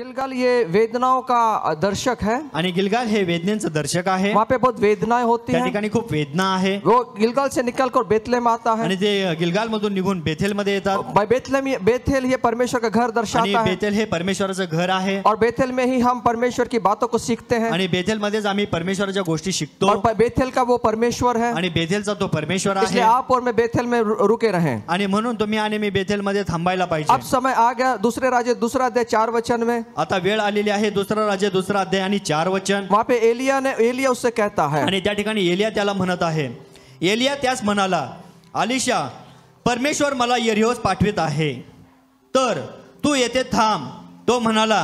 गिलगाल ये वेदनाओं का दर्शक है आणि गिलगाल हे वेदनेचं दर्शक आहे. वहाँ पे बहुत वेदनाएं होती त्या हैं. ठिकाणी खूप वेदना आहे. वो गिलगाल से निकलकर बेथलेम आता है आणि ते गिलगाल मधून निघून बेथेल मध्ये येतात. भाई बेथेल ये परमेश्वर का घर आणि दर्शाता है बेथेल हे परमेश्वराचं घर आहे. और बेथेल में ही हम परमेश्वर की बातों को सीखते हैं आणि बेथेल मध्येच आम्ही परमेश्वराच्या गोष्टी शिकतो. और बेथेल का वो परमेश्वर है आणि बेथेलचा तो परमेश्वर इसलिए आहे. आप और मैं बेथेल में रुके रहें. आणि म्हणून तुम्ही आणि मी बेथेल मध्ये थांबायला पाहिजे. अब समय आ गया दूसरे राज्य दूसरा अध्याय 4 वचन में. आता वेळ आलेली आहे. दुसरा राज्य दुसरा अध्याय आणि 4 वचन. वहाँ पे एलिया उससे कहता है आणि त्या ठिकाणी एलिया त्याला म्हणत आहे. एलिया त्यास म्हणाला, अलिशा परमेश्वर मला यरीहोस पाठवित आहे, तर तू येथे थांब. तो म्हणाला,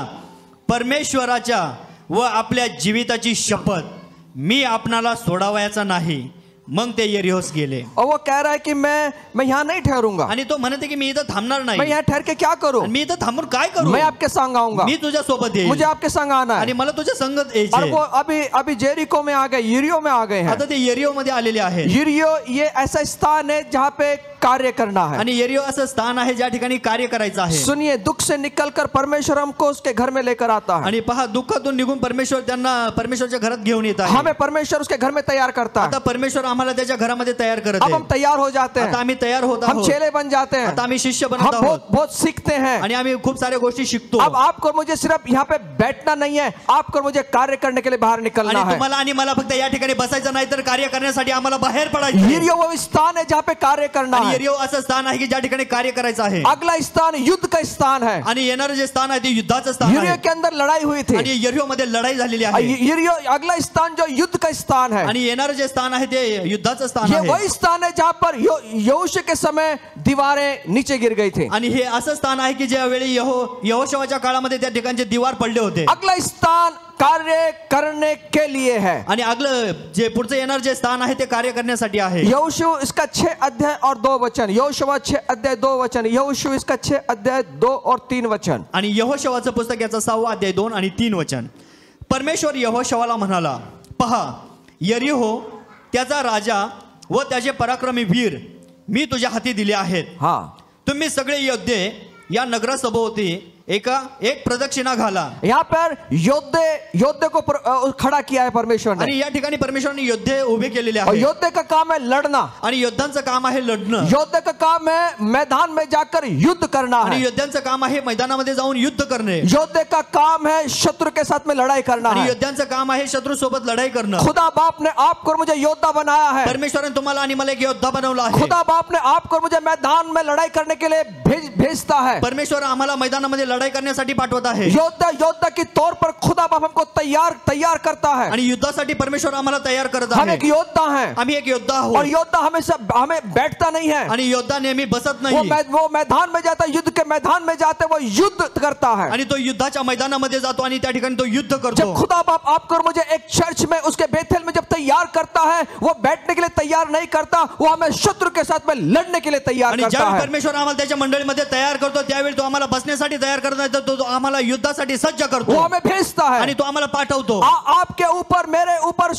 परमेश्वराच्या व आपल्या जीविताची शपथ मी आपणाला सोडावयाचा नाही. मग ते यरीहोस गेले. और वो कह रहा है कि मैं यहाँ नहीं ठहरूंगा. आणि तो म्हणते की मी इथं थांबणार मैं नाही. यहाँ ठहर के क्या करूं? मी इथं थांबून काय करू? मैं आपके संग आऊंगा. मी तुझ्या सोबत येईन. मुझे आपके संग आना है. आणि मला तुझ्या संगत और यायचे. वो अभी जेरिको में आ गए, यरीहो में आ गए हैं. आता ते यरीहो मध्ये आलेले आहेत. यरीहो ये ऐसा स्थान है जहाँ पे कार्य करना है. आणि यरीहो असं स्थान आहे ज्या ठिकाणी कार्य करायचं आहे. सुनिए, दुख से निकलकर परमेश्वर हमको उसके घर में लेकर आता है. आणि पहा, दुःखातून निघून परमेश्वर त्यांना परमेश्वरच्या घरात घेऊन येत आहे. हमें परमेश्वर उसके घर में तैयार करता है. आता परमेश्वर आम्हाला त्याच्या घरामध्ये तैयार करत अब हम आहे. तैयार हो जाते आता हैं, आम्ही तयार होत हम आहोत. चेले बन जाते हैं, आता आम्ही शिष्य बनत हम आहोत. बहुत सीखते हैं. आणि आम्ही खूप साऱ्या गोष्टी शिकतो. अब आपको मुझे सिर्फ यहाँ पे बैठना नहीं है, आपको मुझे कार्य करने के लिए बाहर निकलना आणि है. तुम्हाला आणि मला फक्त या ठिकाणी बसायचं नाही, तर कार्य करण्यासाठी आम्हाला बाहेर पडायचं आहे. यरीहो वो स्थान है जहाँ पे कार्य करना आणि है. यरीहो असं स्थान आहे की ज्या ठिकाणी कार्य करायचं आहे. अगला स्थान युद्ध का स्थान है. आणि येणारं जे स्थान आहे ते युद्धाचं स्थान यरीहो आहे. के अंदर लड़ाई हुई थी. आणि यरीहो मध्ये लढाई झालेली आहे. यरीहो अगला स्थान जो युद्ध का स्थान है, आणि येणारं जे स्थान आहे ते युद्धाचं स्थान ये आहे. वही स्थान है जहाँ पर यहोशू के समय दीवारें नीचे गिर गई थी. आणि हे असं स्थान आहे की ज्यावेळी यहोशूआच्या काळामध्ये त्या ठिकाणचे दीवार पडले होते. अगला स्थान कार्य करने के लिए है. आणि अगलं जे पुढचं येणार जे स्थान आहे ते कार्य करण्यासाठी आहे. यहोशू इसका 6 अध्याय और 2 वचन. यहोशुआ 6 अध्याय 2 वचन. यहोशू इसका 6 अध्याय 2 और 3 वचन. आणि यहोशुआचं पुस्तक याचा 6 अध्याय 2 आणि 3 वचन. परमेश्वर यहोशुआला म्हणाला, पहा, यरीहो, त्याचा राजा व त्याचे पराक्रमी वीर मी तुझ्या हाती दिले आहेत. हाँ, तुम्ही सगळे योद्धे या नगरासभोवती एक प्रदक्षिणा घाला. यहाँ पर योद्धे को खड़ा किया है परमेश्वर ने. आणि या ठिकाणी परमेश्वराने योद्धे उभे केलेले और आहेत. योद्धे का काम है लड़ना. आणि योद्धांचं काम आहे लढणं. योद्धे का काम है मैदान में जाकर युद्ध करना आणि है. योद्ध्यांचं काम आहे मैदानामध्ये जाऊन युद्ध करणे. योद्धे का काम है शत्रु के साथ में लड़ाई करना आणि है. योद्ध्यांचं काम आहे शत्रू सोबत लढाई करणं. खुदा बाप ने आपको और मुझे योद्धा बनाया है. परमेश्वराने तुम्हाला आणि मला एक योद्धा बनवला आहे. खुदा बाप ने आपको और मुझे मैदान में लड़ाई करने के लिए भेजता है. परमेश्वर आम्हाला मैदानामध्ये लढाई करण्यासाठी पाठवत आहे. योद्धा के तौर पर खुदा बाप हमको तैयार करता है. आणि युद्धासाठी परमेश्वर आम्हाला तयार करत हम आहे. एक योद्धा हैं. आम्ही एक योद्धा और आहोत. योद्धा हमें बैठता नहीं है. आणि योद्धा नेहमी बसत नाही. वो मैदान में जाता है, युद्ध के मैदान में जाते वो युद्ध करता है. आणि तो युद्धाच्या मैदानामध्ये जातो आणि त्या ठिकाणी तो युद्ध जब करतो. खुदा बाप आपको और मुझे एक चर्च में उसके बेथेल में जब तैयार करता है, वो बैठने के लिए तैयार नहीं करता, वो हमें शत्रु के साथ में लड़ने के लिए तैयार आणि करता ज्यावेळी है. परमेश्वर आम्हाला त्याच्या मंडळीमध्ये तैयार करतो त्यावेळी तो आम्हाला बसण्यासाठी तयार करत नाही, तर तो आम्हाला युद्धासाठी सज्ज वो करतो हमें भेजता है. आणि तो आम्हाला पाठवतो. आपके ऊपर, मेरे ऊपर,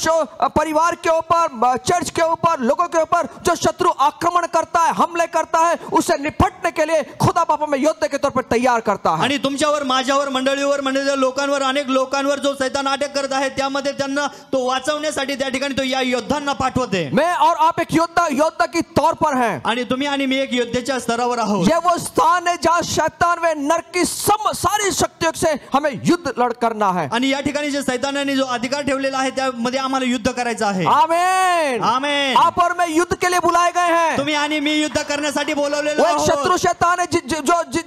परिवार के ऊपर, चर्च के ऊपर, लोगों के ऊपर जो शत्रु आक्रमण करता है, हमले करता है, उससे निपटने के लिए खुदा बाप हमें योद्धे के तौर पर तैयार करता है. आणि तुमच्यावर, माझ्यावर, मंडळीवर, लोकांवर, अनेक लोकांवर जो सैतान अटॅक करत आहे त्यामध्ये त्यांना तो वाचवण्यासाठी त्या ठिकाणी तो या योद्धांना पाठवते. मैं और आप एक योद्धा की तौर पर हैं. आणि तुम्ही आणि मी एक योद्धेच्या स्तरावर आहोत. ये वो स्थान है जहाँ शैतान व नरक की सारी शक्तियों से हमें युद्ध लड़ करना है. आणि या ठिकाणी जे सैतानाने जो अधिकार ठेवलेला आहे त्यामध्ये आम्हाला युद्ध करायचं आहे. आमेन. आमेन. आप और मैं युद्ध के लिए बुलाए गए हैं. तुम्ही आणि मी युद्ध करण्यासाठी बोलवलेलो वो एक आहोत. शत्रु शैतान है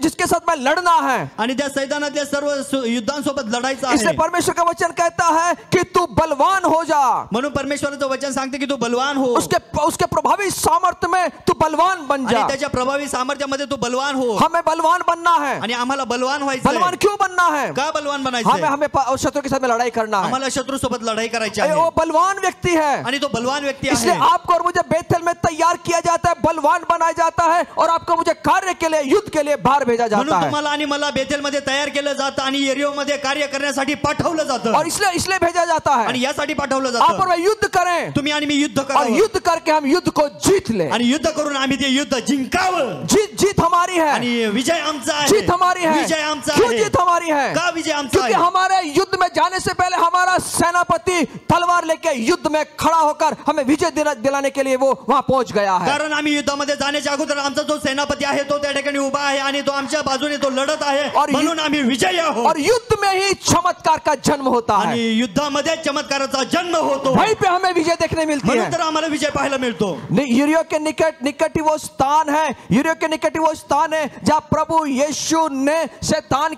जिसके साथ में लड़ना है. आणि त्या सैतानातल्या सर्व युद्धांसोबत लढायचं इसलिए आहे. परमेश्वर का वचन कहता है कि तू बलवान हो जा. म्हणून परमेश्वराचं वचन सांगते की तू बलवान हो. उसके प्रभावी सामर्थ्य में तू बलवान बन जा. आणि त्याच्या प्रभावी सामर्थ्यामध्ये तू बलवान हो. हमें बलवान बनना है. आणि आम्हाला बलवान व्हायचं. बलवान क्यों बनना है? का बलवान बनायचं? हमें शत्रु के साथ में लड़ाई करना है. आम्हाला शत्रु सोबत लढाई करायची आहे. वो बलवान व्यक्ति है. आणि तो बलवान व्यक्ती इसलिए आहे. आपको और मुझे बेथेल में तैयार किया जाता है, बलवान बनाया जाता है, और आपको मुझे कार्य के लिए, युद्ध के लिए बाहर भेजा जाता म्हणून है. तुम्हाला आणि मला बेथेल मध्ये तयार केलं जातं आणि यरीहो मध्ये कार्य करण्यासाठी पाठवलं जातं. और इसलिए भेजा जाता है. आणि यासाठी पाठवलं आप जातं. और मैं युद्ध करें. तुम्ही आणि मी युद्ध और करावं. युद्ध करके हम युद्ध को जीत ले. आणि युद्ध करून आम्ही ते युद्ध जिंकावं. जीत हमारी है. आणि विजय आमचा आहे. जीत हमारी है. विजय आमचा क्यों आहे? जीत हमारी है? का विजय आमचा क्योंकि आहे? हमारे युद्ध में जाने से पहले हमारा सेनापति तलवार लेके युद्ध में खड़ा होकर हमें विजय दिलाने के लिए वो वहां पहुंच गया है। कारण आम्ही युद्धामध्ये जाण्याच्या अगोदर आमचा जो सेनापती आहे तो त्या ठिकाणी उभा आहे आणि तो आमच्या बाजूने तो लढत आहे, और म्हणून आम्ही विजयी आहोत. और युद्ध में ही चमत्कार का जन्म होता है, आणि युद्धामध्ये चमत्काराचा जन्म होतो, वहीं पे हमें विजय देखने मिलती म्हणून है। तर आम्हाला विजय पाहायला मिळतो. यरीहो के निकट ही वो स्थान है, यरीहो के निकट ही वो स्थान है जहां प्रभु यीशु ने शैतान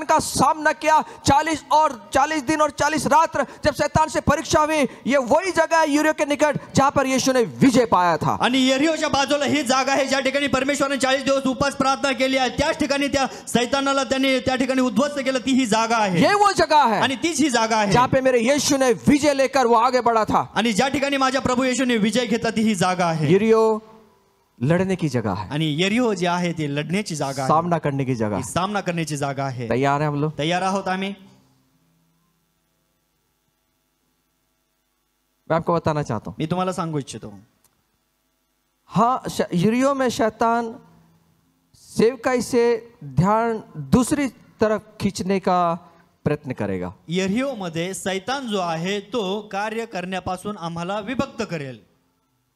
का सामना किया 40 दिन और 40 रात जब शैतान से परीक्षा हुई। ये वही जगह है यरीहो के निकट जहां पर यीशु ने विजय पाया था। आणि यरीहोच्या बाजूला ही जागा आहे ज्या ठिकाणी परमेश्वराने 40 दिवस उपास प्रार्थना केली आहे. त्याच ठिकाणी त्या सैतानाला त्याने त्या ठिकाणी उद्ध्वस्त केलं. ती ही जागा आहे, ये वो जगह है आणि तीच ही जागा आहे जहां पे मेरे यीशु ने विजय लेकर वो आगे बढ़ा था। आणि ज्या ठिकाणी माझ्या प्रभू येशूने विजय घेतला ती ही जागा आहे. यरीहो लड़ने की जगह है, आणि यरीहो जे आहे ती लढण्याची जागा आहे, सामना करने की जगह। ही सामना करण्याची जागा आहे. तैयार है हम लोग? तयार आहोत आम्ही. मैं आपको बताना चाहता हूं, मी तुम्हाला सांगू इच्छितो, हाँ यरीहो में शैतान सेवकाई से ध्यान दूसरी तरफ खींचने का प्रयत्न करेगा। यरीहो मध्ये सैतान जो आहे तो कार्य करण्यापासून आम्हाला विभक्त करेल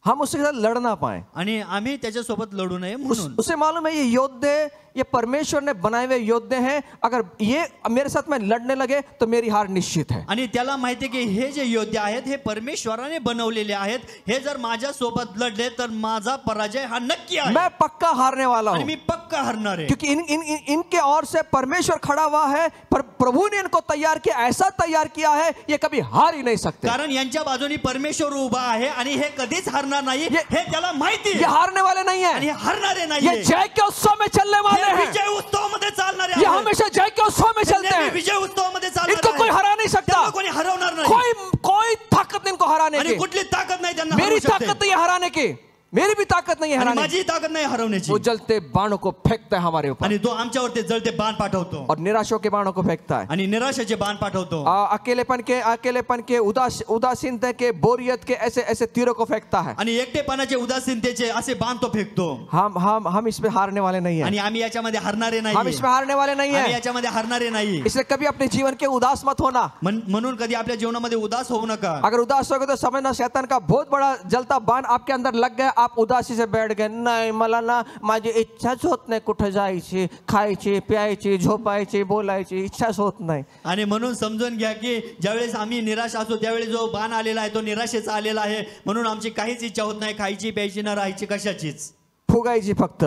हम उसके साथ लड़ ना पाए। आणि आम्ही त्याच्यासोबत लढू नये म्हणून. उसे मालूम है ये योद्धे, ये परमेश्वर ने बनाए हुए योद्धे हैं, अगर ये मेरे साथ में लड़ने लगे तो मेरी हार निश्चित है। आणि त्याला माहिती की हे जे योद्धे आहेत हे परमेश्वराने बनवलेले आहेत, हे जर माझ्या सोबत लढले तर माझा पराजय हा नक्की आहे, मैं पक्का हारने वाला आणि हूं, मी पक्का हरणार आहे. क्योंकि इनके ओर से परमेश्वर खड़ा हुआ है, पर प्रभु ने इनको तैयार किया, ऐसा तैयार किया है ये कभी हार ही नहीं सकते। कारण यांच्या बाजूनी परमेश्वर उभा आहे आणि हे कधीच हरणार नाही, हे त्याला माहिती ये आहे. हारने वाले नहीं आणि है, हे हरणारे नाही, ये जय के उत्सव में चलने वाले हे हैं, विजय उत्सवामध्ये चालणारे ये आहेत. हमेशा जय के उत्सव में चलते नेहमी हैं, विजय उत्सवामध्ये चालणारे इनको कोई आहेत. हरा नहीं सकता, त्यांना कोणी हरवणार नाही, कोई ताकत नहीं इनको हराने आणि की। कुठली ताकद नाही त्यांना मेरी हरवू शकते. ताकत नहीं है हराने की, मेरी भी ताकत नहीं है आणि हराने की। माझी ताकद नाही हरवण्याची. वो जलते बाणों को फेंकता है हमारे ऊपर, आणि तो आमच्यावर ते जळते बाण पाठवतो, और निराशों के बाणों को फेंकता है, आणि निराशेचे बाण पाठवतो, अकेलेपन के उदासीनता के, बोरियत के ऐसे तीरों को फेंकता है। आणि एकटेपणाचे उदासीनतेचे असे बाण तो फेकतो. हम इसमें हारने वाले नहीं आणि हैं, आम्ही याच्यामध्ये हरणारे नाही, हम इसमें हारने वाले नहीं आम्ही हैं। याच्यामध्ये हरणारे नाही. इसलिए कभी अपने जीवन के उदास मत होना। म्हणून कधी आपल्या जीवनामध्ये उदास होऊ नका. अगर उदास होगे तो समझना शैतान का बहुत बड़ा जलता बाण आपके अंदर लग गया, आप उदासी से बैठ गए, नाही मला ना माझी इच्छाच होत नाही कुठे जायची, खायची, प्यायची, झोपायची, बोलायची इच्छाच होत नाही. आणि म्हणून समजून घ्या की ज्यावेळेस आम्ही निराश असतो त्यावेळी जो बाण आलेला आहे तो निराशेचा आलेला आहे, म्हणून आमची काहीच इच्छा होत नाही खायची, प्यायची, ना राहायची, कशाचीच, फुगायची फक्त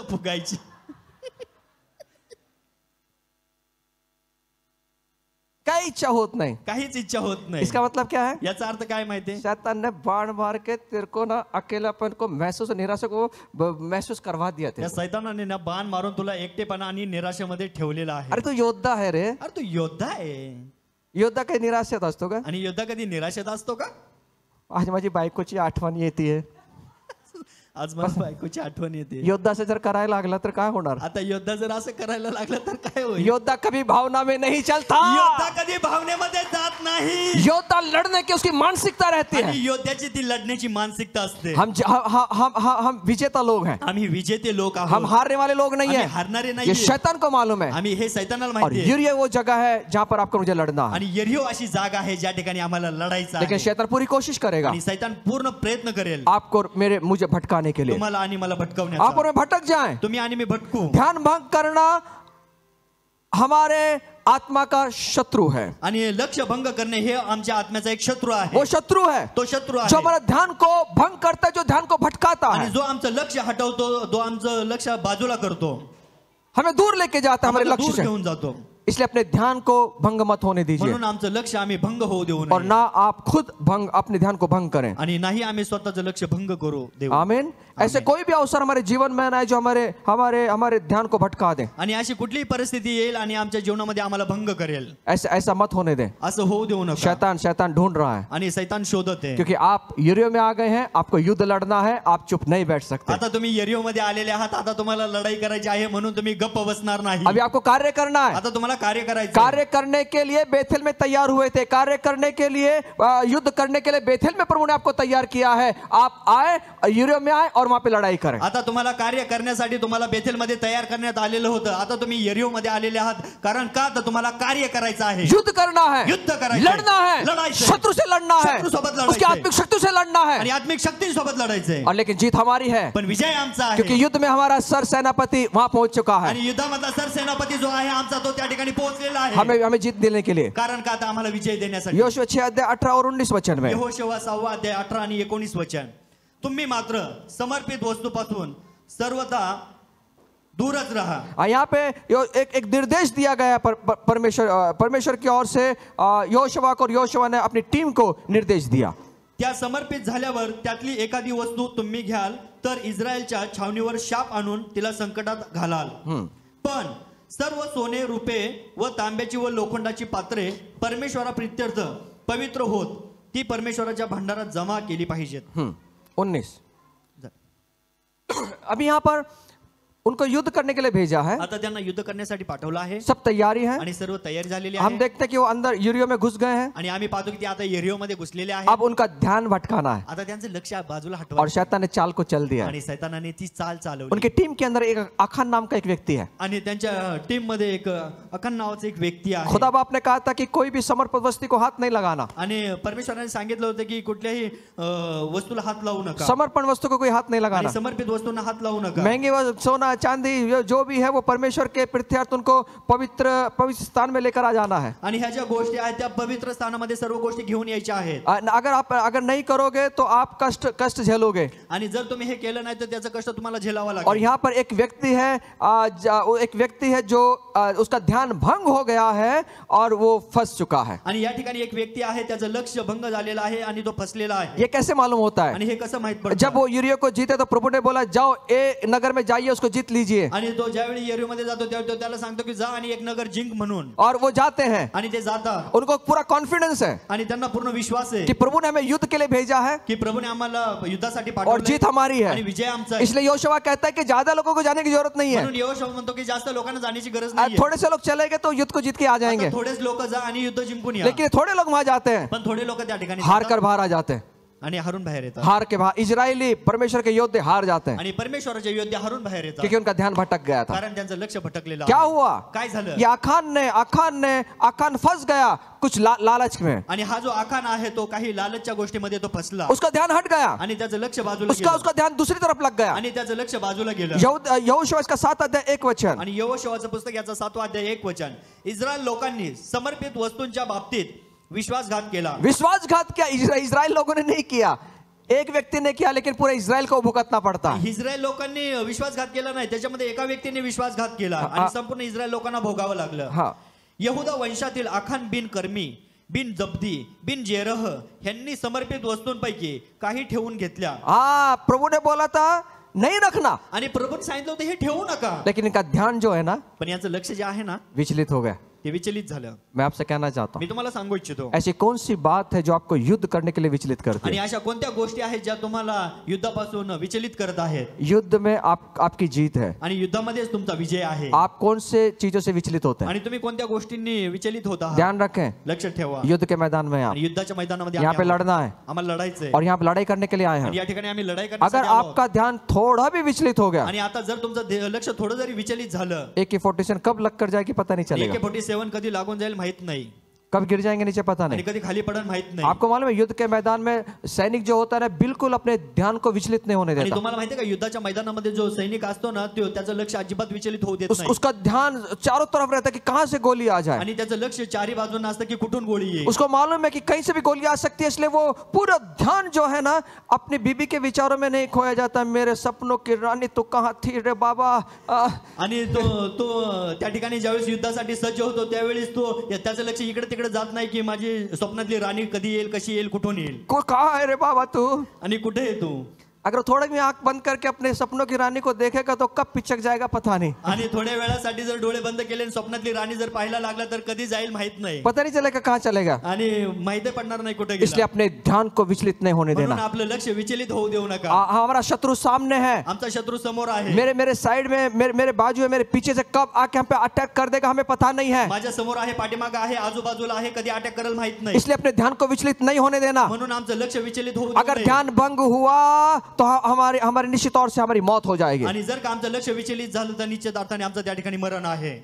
फुगायची. काही इच्छा होत नाही। काहीच इच्छा होत नाही. इसका मतलब क्या है? याचा अर्थ काय माहितीये? शैतान ने बाण मार के तेरे को ना अकेलापन को महसूस, निराशा को महसूस करवा दिया या थे। सैतानाने ना बाण मारून तुला एकटेपणा आणि निराशेमध्ये ठेवलेला आहे. अरे तू योद्धा है रे, अरे तू योद्धा आहे, योद्धा काही निराशेत असतो का? आणि योद्धा कधी निराशेत असतो का? आज माझी बायकोची आठवण येते, आज मला बायकोची आठवण येते. योद्धा से जर करायला लागला तर काय होणार? आता योद्धा जर असं करायला लागला तर काय होईल? योद्धा कभी भावना में नहीं चलता, योद्धा कधी भावनेमध्ये जात नाही. योद्धा लड़ने की उसकी मानसिकता रहती आणि है। योद्ध्याची ती लढण्याची मानसिकता असते. हम विजेता लोग हैं, आम्ही विजेते लोक आहोत, हम हारने वाले लोग नहीं आम्ही हैं। हारणारे ये नाही. शैतान को मालूम है, आम्ही हे सैतानाला और माहिती आहे. ये वो जगह है जहां पर आपको मुझे लड़ना है। आणि यरीहो अशी जागा आहे ज्या ठिकाणी आम्हाला लढायचं लेकिन आहे. शैतान पूरी कोशिश करेगा आणि सैतान पूर्ण प्रयत्न करेल आपको मुझे भटकाने के लिए, तुम्हाला आणि मला आप भटकवण्याचा. और मैं भटक जाएं। तुम्ही आणि मी भटकू. ध्यान भंग करना हमारे आत्मा का शत्रु है, आणि लक्ष भंग करणे हे आमच्या आत्म्याचा एक शत्रू आहे. वो शत्रु है तो शत्रू जो आहे हमारे ध्यान को भंग करता है, जो ध्यान को भटकाता आणि है, जो आमचं लक्ष हटवतो, जो आमचं लक्ष बाजूला करतो, हमें दूर लेके जाता है हमारे आम्हाला लक्ष्य दूर से। घेऊन जातो. इसलिए अपने ध्यान को भंग मत होने दीजिए, म्हणून आमचं लक्ष आम्ही भंग होऊ देऊ और नये ना आप खुद अपने ध्यान को भंग करें। आणि नाही आम्ही स्वतःचं लक्ष भंग करू देऊ. आमीन। ऐसे कोई भी अवसर हमारे जीवन में ना आए जो हमारे हमारे हमारे ध्यान को भटका दे। आणि अशी कुठलीही परिस्थिती येईल आणि आमच्या जीवनामध्ये आम्हाला भंग करेल, ऐसा मत होने दे। असं होऊ देऊ नका. शैतान ढूंढ रहा है, आणि सैतान शोधत आहे. क्योंकि आप यरीहो में आ गए हैं, आपको युद्ध लड़ना है, आप चुप नहीं बैठ सकते। आता तुम्ही यरीहो मध्ये आलेले आहात, आता तुम्हाला लढाई करायची आहे, म्हणून तुम्ही गप्प बसणार नाही. अभी आपको कार्य करना है। आता तुम्हाला कार्य करायचं. कार्य करने के लिए बेथेल में तैयार हुए थे, कार्य करने के लिए युद्ध करने के लिए बेथेल में प्रभु ने आपको तैयार किया है। आप आए, यरीहो में आए और और वहां पे लड़ाई करें। आता तुम्हाला कार्य करण्यासाठी तुम्हाला बेथेलमध्ये तयार करण्यात आलेलं होतं. आता तुम्ही यरीहो मध्ये आलेले आहात. कारण का तर तुम्हाला कार्य करायचं आहे, युद्ध करना है, युद्ध करायचं, लड़ना है, लढायचं, शत्रु से लड़ना है, शत्रूसोबत लढायचं, उसकी आत्मिक शक्ति से लड़ना है, आणि आत्मिक शक्तींसोबत लढायचंय. और लेकिन जीत हमारी है, पण विजय आमचा क्योंकि आहे. युद्ध में हमारा सर सेनापति वहां पहुंच चुका है. आणि युद्धामधला सरसेनापती जो आहे आमचा तो त्या ठिकाणी पोहोचलेला आहे. हमें जीत देने के लिए. कारण का आता आम्हाला विजय देण्यासाठी. यहोशू 6 अध्याय 18 और 19 वचन में, यहोशू 6 अध्याय 18 आणि 19 वचन, तुम्ही मात्र समर्पित वस्तूपासून सर्वदा दूरच रहा. यहाँ पे एक निर्देश दिया गया परमेश्वर की ओर से यहोशुआ को, और यहोशुआ ने अपनी टीम को निर्देश दिया. त्या समर्पित झाल्यावर त्यातली एखादी वस्तू तुम्ही घ्याल तर इस्रायलच्या छावणीवर शाप आणून तिला संकटात घालाल. पण सर्व सोने, रुपे व तांब्याची व लोखंडाची पात्रे परमेश्वरा प्रित्यर्थ पवित्र होत ती परमेश्वराच्या भंडारात जमा केली पाहिजेत. 19. अभी यहाँ पर उनको युद्ध करने के लिए भेजा है. आता त्यांना युद्ध करण्यासाठी पाठवलं आहे. सब तैयारी है. आणि सर्व तयारी झालेली हम आहे. देखते हैं कि वो अंदर यरीहो में घुस गए हैं. आणि आम्ही पाहतो की ते आता यरीहो मध्ये घुसलेले आहे. अब उनका ध्यान भटकाना है, आता त्यांचं लक्ष बाजूला और हटवायचं. शैतान ने चाल को चल दिया. आणि शैतानाने ती चाल चालवली. उनकी टीम के अंदर एक अखान नाम का एक व्यक्ति है. आणि त्यांच्या टीम मध्ये एक अखन नावाचा एक व्यक्ती आहे. खुदा बाप ने कहा था कि कोई भी समर्पित वस्तु को हाथ नहीं लगाना. आणि परमेश्वराने सांगितलं होतं की कुठल्याही वस्तूला हात लावू नका. समर्पण वस्तु को कोई हाथ नहीं लगाना. आणि समर्पित वस्तूंना हात लावू नका. महंगी सोना चांदी जो भी है वो परमेश्वर के प्रीत्यर्थ उनको पवित्र स्थान में लेकर आ जाना है. आणि ह्या ज्या गोष्टी आहेत त्या पवित्र स्थानामध्ये सर्व गोष्टी घेऊन यायच्या आहेत. अगर नहीं करोगे तो आप कष्ट झेलोगे. आणि जर तुम्ही हे केलं नाही तर त्याचं कष्ट तुम्हाला झेलावं लागेल. और यहाँ पर एक व्यक्ति है जो उसका ध्यान भंग हो गया है और वो फंस चुका है. आणि या ठिकाणी एक व्यक्ती आहे त्याचं लक्ष भंग झालेलं आहे आणि तो फसलेला आहे. ये कैसे मालूम होता है? आणि हे कसं माहित पडतं? जब वो यरीहो को जीते तो प्रभु ने बोला जाओ ए नगर में जाइए, उसको जीत लीजिए. आणि तो ज्यावेळी यरीहो मध्ये जातो त्यावेळी तो त्याला सांगतो की जा आणि एक नगर जिंक म्हणून. और वो जाते हैं. आणि ते जातात. उनको पूरा कॉन्फिडेंस है आणि त्यांना पूर्ण विश्वास आहे कि प्रभु ने हमें युद्ध के लिए भेजा है की प्रभुने आम्हाला युद्धासाठी और पाठवलंय जीत हमारी आणि है. विजय आमचा आहे. इसलिए यहोशुआ कहता है कि ज्यादा लोगों को जाने की जरूरत नहीं है. म्हणून यहोशू म्हणतो की जास्त लोकांना जाण्याची गरज नाही. थोड़े से लोग चलेंगे तो युद्ध को जीत के आ जाएंगे. थोडेच लोक जा आणि युद्ध जिंकून या. लेकिन थोड़े लोग वहां जाते हैं, पण थोडे लोक त्या ठिकाणी हार जातात कर बाहर आ जाते हैं. आणि हारून बाहेर येतात. हार के बाहर इजरायली परमेश्वर के योद्धे हार जाते हैं आणि परमेश्वराचे योद्धे हारून बाहेर येतात. क्योंकि उनका ध्यान भटक गया था. कारण त्यांचं लक्ष भटकलेलं क्या आहे. हुआ? काय झालं? ये आखान फंस गया कुछ लालच में. आणि हा जो आखान आहे तो काही लालचच्या गोष्टीमध्ये तो फसला. उसका ध्यान हट गया. आणि त्याचं लक्ष बाजूला गेलं. उसका ध्यान दूसरी तरफ लग गया. आणि त्याचं लक्ष बाजूला गेलं. यहोशुआ इसका 7 अध्याय 1 वचन. आणि यहोशुआचं पुस्तक याचा 7वां अध्याय 1 वचन, इस्रायल लोकांनी समर्पित वस्तूंच्या बाबतीत विश्वासघात केला. विश्वासघात क्या इजराइल लोगों ने नहीं किया, एक व्यक्ति ने किया, लेकिन पूरे इस्राएल को भुगतना पड़ता है. इस्रायल लोकांनी विश्वासघात केला नाही, त्याच्यामध्ये एका व्यक्तीने विश्वासघात केला आणि संपूर्ण इस्रायल लोकांना भोगावं लागलं. यहुदा वंशातील आखान बिन कर्मी, बिन जब्दी, बिन जेरह यांनी समर्पित वस्तूंपैकी काही ठेवून घेतल्या. प्रभु ने बोला था नहीं रखना, आणि प्रभूने सांगितलं होतं हे ठेवू नका. लेकिन इनका ध्यान जो है ना, पण याचं लक्ष जे आहे ना विचलित हो गया. ते विचलित झालं. मैं आपसे कहना चाहता मी हूँ, तुम्हाला सांगू इच्छितो ऐसी कौन सी बात है जो आपको युद्ध करने के लिए विचलित करती आणि है? अशा कोणत्या गोष्टी आहेत ज्या तुम्हाला युद्धापासून विचलित करत आहेत? युद्ध में आपकी जीत है. आणि युद्धामध्येच तुमचा विजय आहे. आप कौन से चीजों से विचलित होते हैं? आणि तुम्ही कोणत्या गोष्टींनी विचलित होता? ध्यान रखें, लक्षात ठेवा. युद्ध के मैदान में आप आणि युद्धाच्या मैदानामध्ये यहाँ पे आम्ही लड़ना है आम्हाला लढायचंय और यहाँ पे लड़ाई करने के लिए आए आणि हैं. या ठिकाणी आम्ही लढाई अगर करण्यासाठी आलो आहोत. आपका ध्यान थोड़ा भी विचलित हो गया, आणि आता जर तुमचं लक्ष थोडं जरी विचलित झालं, AK-47 कब लग कर जाएगी पता नहीं चलेगा. AK-47 कधी लागून जाईल माहित नाही कब गिर जाएंगे नीचे पता आणि नहीं. कधी खाली पडन माहित नाही. आपको मालूम है युद्ध के मैदान में सैनिक जो होता है ना, बिल्कुल अपने ध्यान को विचलित नहीं होने आणि देता. तुम्हाला माहिती आहे का युद्धाच्या मैदानामध्ये जो सैनिक असतो ना तो त्याचं लक्ष अजिबात विचलित होऊ देत नाही. उसका ध्यान चारों तरफ रहता है कि कहां से गोली आ जाए. आणि त्याचं लक्ष चारी बाजूंना असतं की कुठून गोळी येईल. उसको मालूम है कि कहीं से भी गोली आ सकती है, इसलिए वो पूरा ध्यान जो है ना अपनी बीबी के विचारों में नहीं खोया जाता. मेरे सपनों की रानी तो कहाँ थी रे बाबा. आणि तो त्या ठिकाणी ज्यावेळेस युद्धासाठी सज्ज होतो त्यावेळेस तो त्याचं लक्ष इकडे तिकडे जात नाही की माझी स्वप्नातली राणी कधी येईल, कशी येईल, कुठून येईल, कहा है रे बाबा तू, आणि कुठे आहे तू. अगर थोड़ा भी आंख बंद करके अपने सपनों की रानी को देखेगा तो कब पिचक जाएगा पता नहीं. आणि थोड्या वेळासाठी जर डोळे बंद केले आणि स्वप्नातली राणी जर पाहायला लागला तर कधी जाईल माहित नाही. पता नहीं चलेगा कहाँ चलेगा. आणि माहिती पडणार नाही कुठे इसलिए गेला. अपने ध्यान को विचलित नहीं होने म्हणून देना. आपलं लक्ष विचलित होऊ देऊ नका. हमारा शत्रु सामने है, आमचा शत्रू समोर आहे. मेरे साइड में, मेरे बाजू में, मेरे पीछे से कब आके हम पे अटैक कर देगा हमें पता नहीं है. माझ्या समोर आहे, पाठीमागे आहे, आजूबाजूला आहे, कधी अटॅक करेल माहित नाही. इसलिए अपने ध्यान को विचलित नहीं होने देना. म्हणून आमचं लक्ष विचलित होऊ देऊ अगर नये. ध्यान भंग हुआ तो हमारी हमारी निश्चित तौर से हमारी मौत हो जाएगी। आणि जर का आमचं लक्ष विचलित झालं तर निश्चित अर्थाने आमचं त्या ठिकाणी मरण आहे.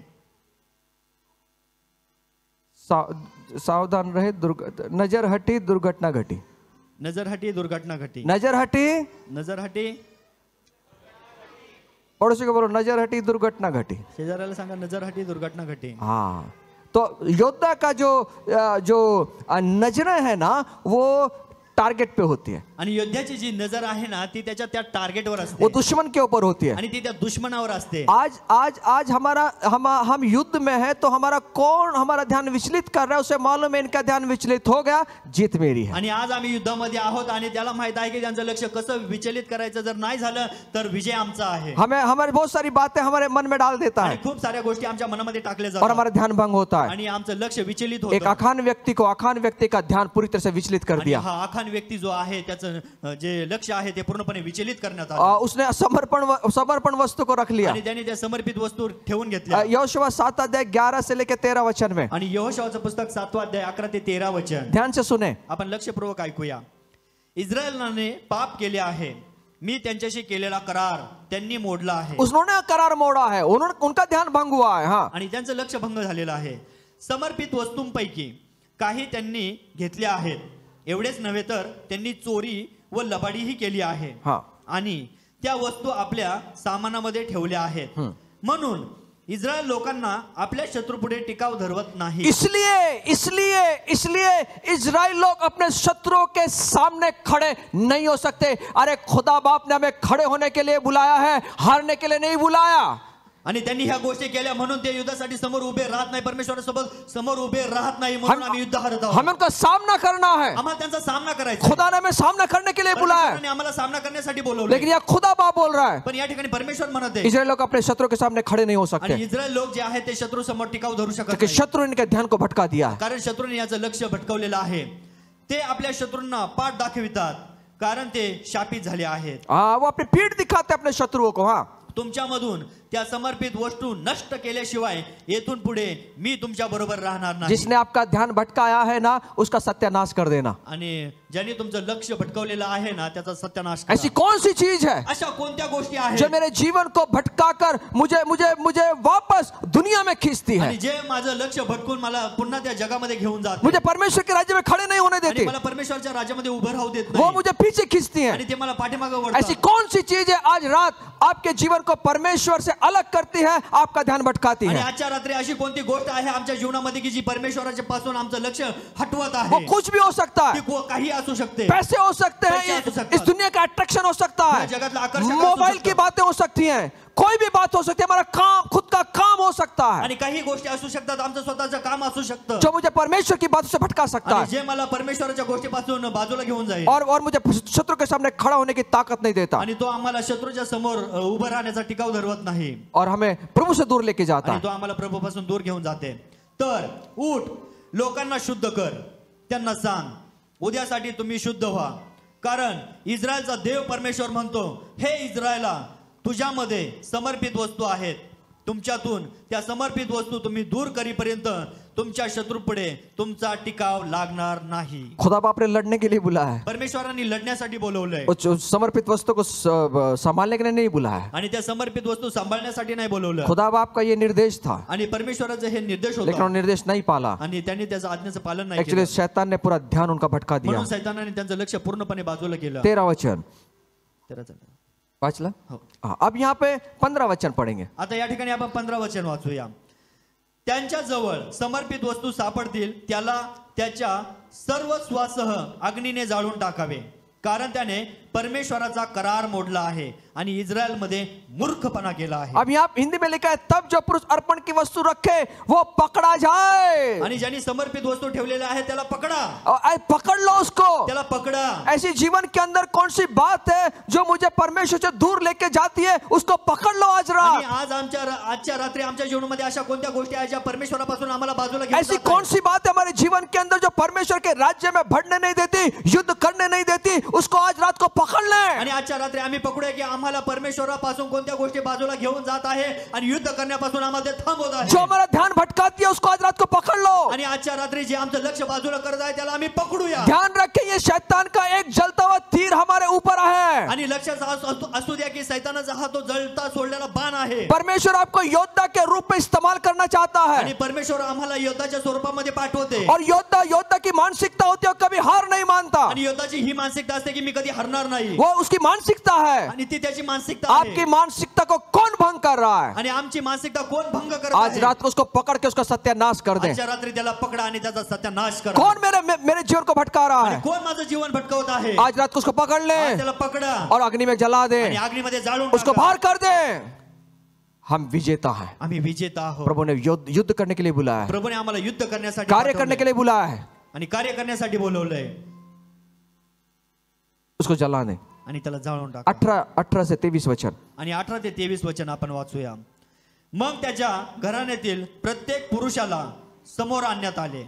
सावधान रहे, नजर हटी दुर्घटना घटी. नजर हटी दुर्घटना घटी. नजर हटी, नजर हटी. पड़ोसी को बोलो नजर हटी दुर्घटना घटी. शेजाऱ्याला सांगा नजर हटी दुर्घटना घटी. हाँ, तो योद्धा का जो नजरें है ना वो टारगेट पे होती है. आणि योद्ध्याची जी नजर आहे ना ती त्याच्या त्या टार्गेटवर असते. वो दुश्मन के ऊपर होती है. आणि ती त्या दुश्मनावर असते. आज हम युद्ध में है तो हमारा कौन हमारा ध्यान विचलित कर रहा है, उसे मालूम है इनका ध्यान विचलित हो गया, जीत मेरी है. आणि आज आम्ही युद्धामध्ये आहोत आणि त्याला माहित आहे की त्यांचं लक्ष कसं विचलित करायचं, जर नाही झालं तर विजय आमचा आहे. हमारी बहुत सारी बातें हमारे मन में डाल देता है. खूप साऱ्या गोष्टी आमच्या मनामध्ये टाकल्या और जातात हमारा ध्यान भंग होता है. आणि आमचं लक्ष विचलित एक होतं. अखान व्यक्ति का ध्यान पूरी तरह से विचलित कर दिया. हा अखान व्यक्ती जो आहे त्याचं जे लक्ष आहे ते पूर्णपणे विचलित करण्यात आलं. उसने समर्पण वस्तु को रख लिया. आणि त्याने त्या समर्पित वस्तू ठेवून घेतल्या. यहोशुआ 7 अध्याय 11 से लेकर 13 वचन में. आणि यहोशुआचं पुस्तक 7 अध्याय 11 ते 13 वचन. ध्यान से सुने. आपण लक्षपूर्वक ऐकूया. इस्रायलाने पाप केले आहे, मी त्यांच्याशी केलेला करार त्यांनी मोडला आहे. उन्होंने करार मोड़ा है, उनका ध्यान भंग हुआ है. हाँ, आणि त्यांचं लक्ष भंग झालेलं आहे. समर्पित वस्तूंपैकी काही त्यांनी घेतल्या आहेत. एवढेच नव्हे तर त्यांनी चोरी व लबाडीही केली आहे. हाँ, आणि त्या वस्तू आपल्या सामानामध्ये ठेवल्या आहेत. म्हणून इस्रायल लोकांना आपल्या शत्रूपुढे टिकाव धरवत नाही. इसलिए इजराइल लोग अपने शत्रुओं के सामने खड़े नहीं हो सकते. अरे खुदा बाप ने हमें खड़े होने के लिए बुलाया है, हारने के लिए नहीं बुलाया. आणि त्यांनी ह्या गोष्टी केल्या म्हणून ते युद्धासाठी समोर उभे राहत नाही, परमेश्वरासोबत समोर उभे राहत नाही, म्हणून आम्ही युद्ध हरत आहोत. हमें उनका सामना करना है. आम्हाला त्यांचा सामना करायचा. खुदा ने हमें सामना करने के लिए बुलाया है, आम्हाला सामना करण्यासाठी बोलवलं. लेकिन यह खुदा बाप बोल रहा है. पण या ठिकाणी परमेश्वर म्हणत आहे इजराइल लोग अपने शत्रु के सामने खड़े नहीं हो सकते. आणि इस्रायल लोक जे आहेत ते शत्रू समोर टिकाव धरू शकत क्योंकि नाही. शत्रु इनके ध्यान को भटका दिया है. कारण शत्रूने याचं लक्ष भटकवलेलं आहे. ते आपल्या शत्रूंना पाठ दाखवितात कारण ते शापित झाले आहेत. वो अपनी पीठ दिखाते अपने शत्रुओं को. हाँ, तुमच्यामधून त्या समर्पित वस्तू नष्ट केल्याशिवाय येथून पुढे मी तुमच्या बरोबर राहणार नाही. जिसने आपका ध्यान भटकाया है ना उसका सत्यानाश कर देना. आणि ज्यांनी तुमचं लक्ष भटकवलेलं आहे ना त्याचा सत्यानाश करा. ऐसी कौन सी चीज है अशा कोणत्या गोष्टी आहेत जो मेरे जीवन को भटकाकर मुझे वापस दुनिया में खींचती है, आणि जे माझं लक्ष भटकून मला पुन्हा त्या जगामध्ये घेऊन जाते, मुझे परमेश्वर के राज्य में खड़े नहीं होने आणि देती, मला परमेश्वरच्या राज्यामध्ये उभं राहू देत वो नाही, मुझे पीछे खींचती है. आणि ते मला पाठीमागे ऐसी ओढतात. कौन सी चीज है आज रात आपके जीवन को परमेश्वर से अलग करती है, आपका ध्यान भटकाती आणि है? आजच्या रात्री अशी कोणती गोष्ट आहे आमच्या जीवनामध्ये की जी परमेश्वराच्या पासून आमचं लक्ष हटवत वो आहे? कुछ भी हो सकता है. ती काही असू शकते. पैसे हो सकते पैसे हैं, हो सकता इस दुनिया का अट्रैक्शन हो सकता है, या जगतला आकर्षक असू मोबाइल शकतं. की बातें हो सकती हैं, कोई भी बात हो सकती है, हमारा काम खुद का काम हो सकता है आणि काही गोष्टी असू शकतात, आमचं स्वतःचं काम असू शकतं, जो मुझे परमेश्वर की बातों से भटका सकता आणि है जे मला परमेश्वराच्या गोष्टीपासून बाजूला घेऊन जाईल, और मुझे शत्रु के सामने खड़ा होने की ताकत नहीं देता, आणि तो आम्हाला शत्रूच्या समोर उभं राहण्याचा टिकाव धरवत नाही, और हमें प्रभु से दूर लेके जाता आणि है. तो आम्हाला प्रभूपासून दूर घेऊन जाते. तर उठ, लोकांना शुद्ध कर, त्यांना सांग उद्यासाठी तुम्ही शुद्ध व्हा, कारण इस्रायलचा देव परमेश्वर म्हणतो, हे इस्रायला, तुझ्यामध्ये समर्पित वस्तू आहेत, तुमच्यातून त्या समर्पित वस्तू तुम्ही दूर करीपर्यंत तुमच्या शत्रूपुढे तुमचा टिकाव लागणार नाही. खुदा बाप ने लड़ने के लिए बुलाया है, परमेश्वरांनी लढण्यासाठी बोलवलंय, उस समर्पित वस्तु को संभालने के लिए नहीं बुलाया है. आणि त्या समर्पित वस्तू सांभाळण्यासाठी नाही बोलवलं. खुदा बाप का ये निर्देश था, आणि परमेश्वराचे हे निर्देश लेकिन होते, वो निर्देश नहीं पाला. आणि त्यांनी त्याचं आज्ञेचं पालन नाही एक्चुअली केलं, शैतान ने पूरा ध्यान उनका भटका दिया. म्हणून सैतानाने त्यांचं लक्ष पूर्णपणे बाजूला केलं. 13 वचन तेराचं. वाचला. हो. हाँ, अब यहाँ पे 15 वचन पढ़ेंगे. आता या ठिकाणी आपण 15 वचन वाचूया. त्यांच्या जवळ समर्पित वस्तू सापडतील त्याला त्याच्या सर्व स्वासह अग्नीने जाळून टाकावे, कारण त्याने परमेश्वराचा करार मोडला आहे आणि इस्रायल मध्ये मूर्खपणा केला आहे. अब यहाँ हिंदी में लिखा है, तब जो पुरुष अर्पण की वस्तु रखे वो पकड़ा जाए. आणि ज्यांनी समर्पित वस्तू ठेवलेल्या आहे त्याला पकडा, पकड़ लो उसको. त्याला पकडा. ऐसी जीवन के अंदर कौन सी बात है जो मुझे परमेश्वर से दूर लेके जाती है, उसको पकड़ लो आज आणि रात. आज आजच्या रात्री आमच्या जीवनामध्ये अशा कोणत्या गोष्टी आहेत ज्या परमेश्वरापासून आम्हाला बाजूला घेऊन ऐसी जात आहेत? कौन सी बात है हमारे जीवन के अंदर जो परमेश्वर के राज्य में बढ़ने नहीं देती, युद्ध करने नहीं देती, उसको आज रात को पकड़ लें। आणि आजच्या रात्री आम्ही पकडूया की आम्हाला परमेश्वरापासून कोणत्या गोष्टी बाजूला घेऊन जात आहे आणि युद्ध करण्यापासून आम्हाला ते थांबवत आहे. जो हमारा ध्यान भटकाती है उसको आज रात को पकड़ लो। आणि आजच्या रात्री जे आमचं लक्ष बाजूला करत आहे त्याला आम्ही पकडूया. ध्यान रखें, ये शैतान का एक जलता हुआ तीर हमारे ऊपर है। आणि लक्षात असू द्या की सैतानाचा हा तो जळता सोडलेला बाण आहे. परमेश्वर आपको योद्धा के रूप में इस्तेमाल करना चाहता आणि है। परमेश्वर आम्हाला योद्धाच्या स्वरूपामध्ये पाठवते. और योद्धा की मानसिकता होती है, कभी हार नहीं मानता। आणि योद्धाची ही मानसिकता असते की मी कधी हरणार नाही. वो उसकी मानसिकता है। आणि ती त्याची मानसिकता आपकी आहे. मानसिकता को कौन भंग कर रहा है? आणि आमची मानसिकता कोण भंग करत आज आहे? रात को उसको पकड़ के उसका सत्यानाश कर दे। आजच्या रात्री त्याला पकडा आणि त्याचा सत्यानाश करा. कौन मेरे जीवन को भटका रहा आणि है? कोण माझं जीवन भटकवत आहे? आज रात को उसको पकड़ ले आज त्याला पकडा और अग्नि में जला दे, आणि अग्नीमध्ये जाळून उसको टाका. बाहर कर दे। हम विजेता हैं। आम्ही विजेता आहोत. प्रभु ने युद्ध करने के लिए बुलाया है, प्रभुने आम्हाला युद्ध करण्यासाठी कार्य पाठवलंय. करने के लिए बुलाया है। आणि कार्य करण्यासाठी बोलवलंय. उसको जला दे। आणि त्याला जाळून टाका. 18 से 23 वचन। आणि 18 ते 23 वचन आपण वाचूया. मग त्याच्या घराण्यातील प्रत्येक पुरुषाला समोर आणण्यात आले.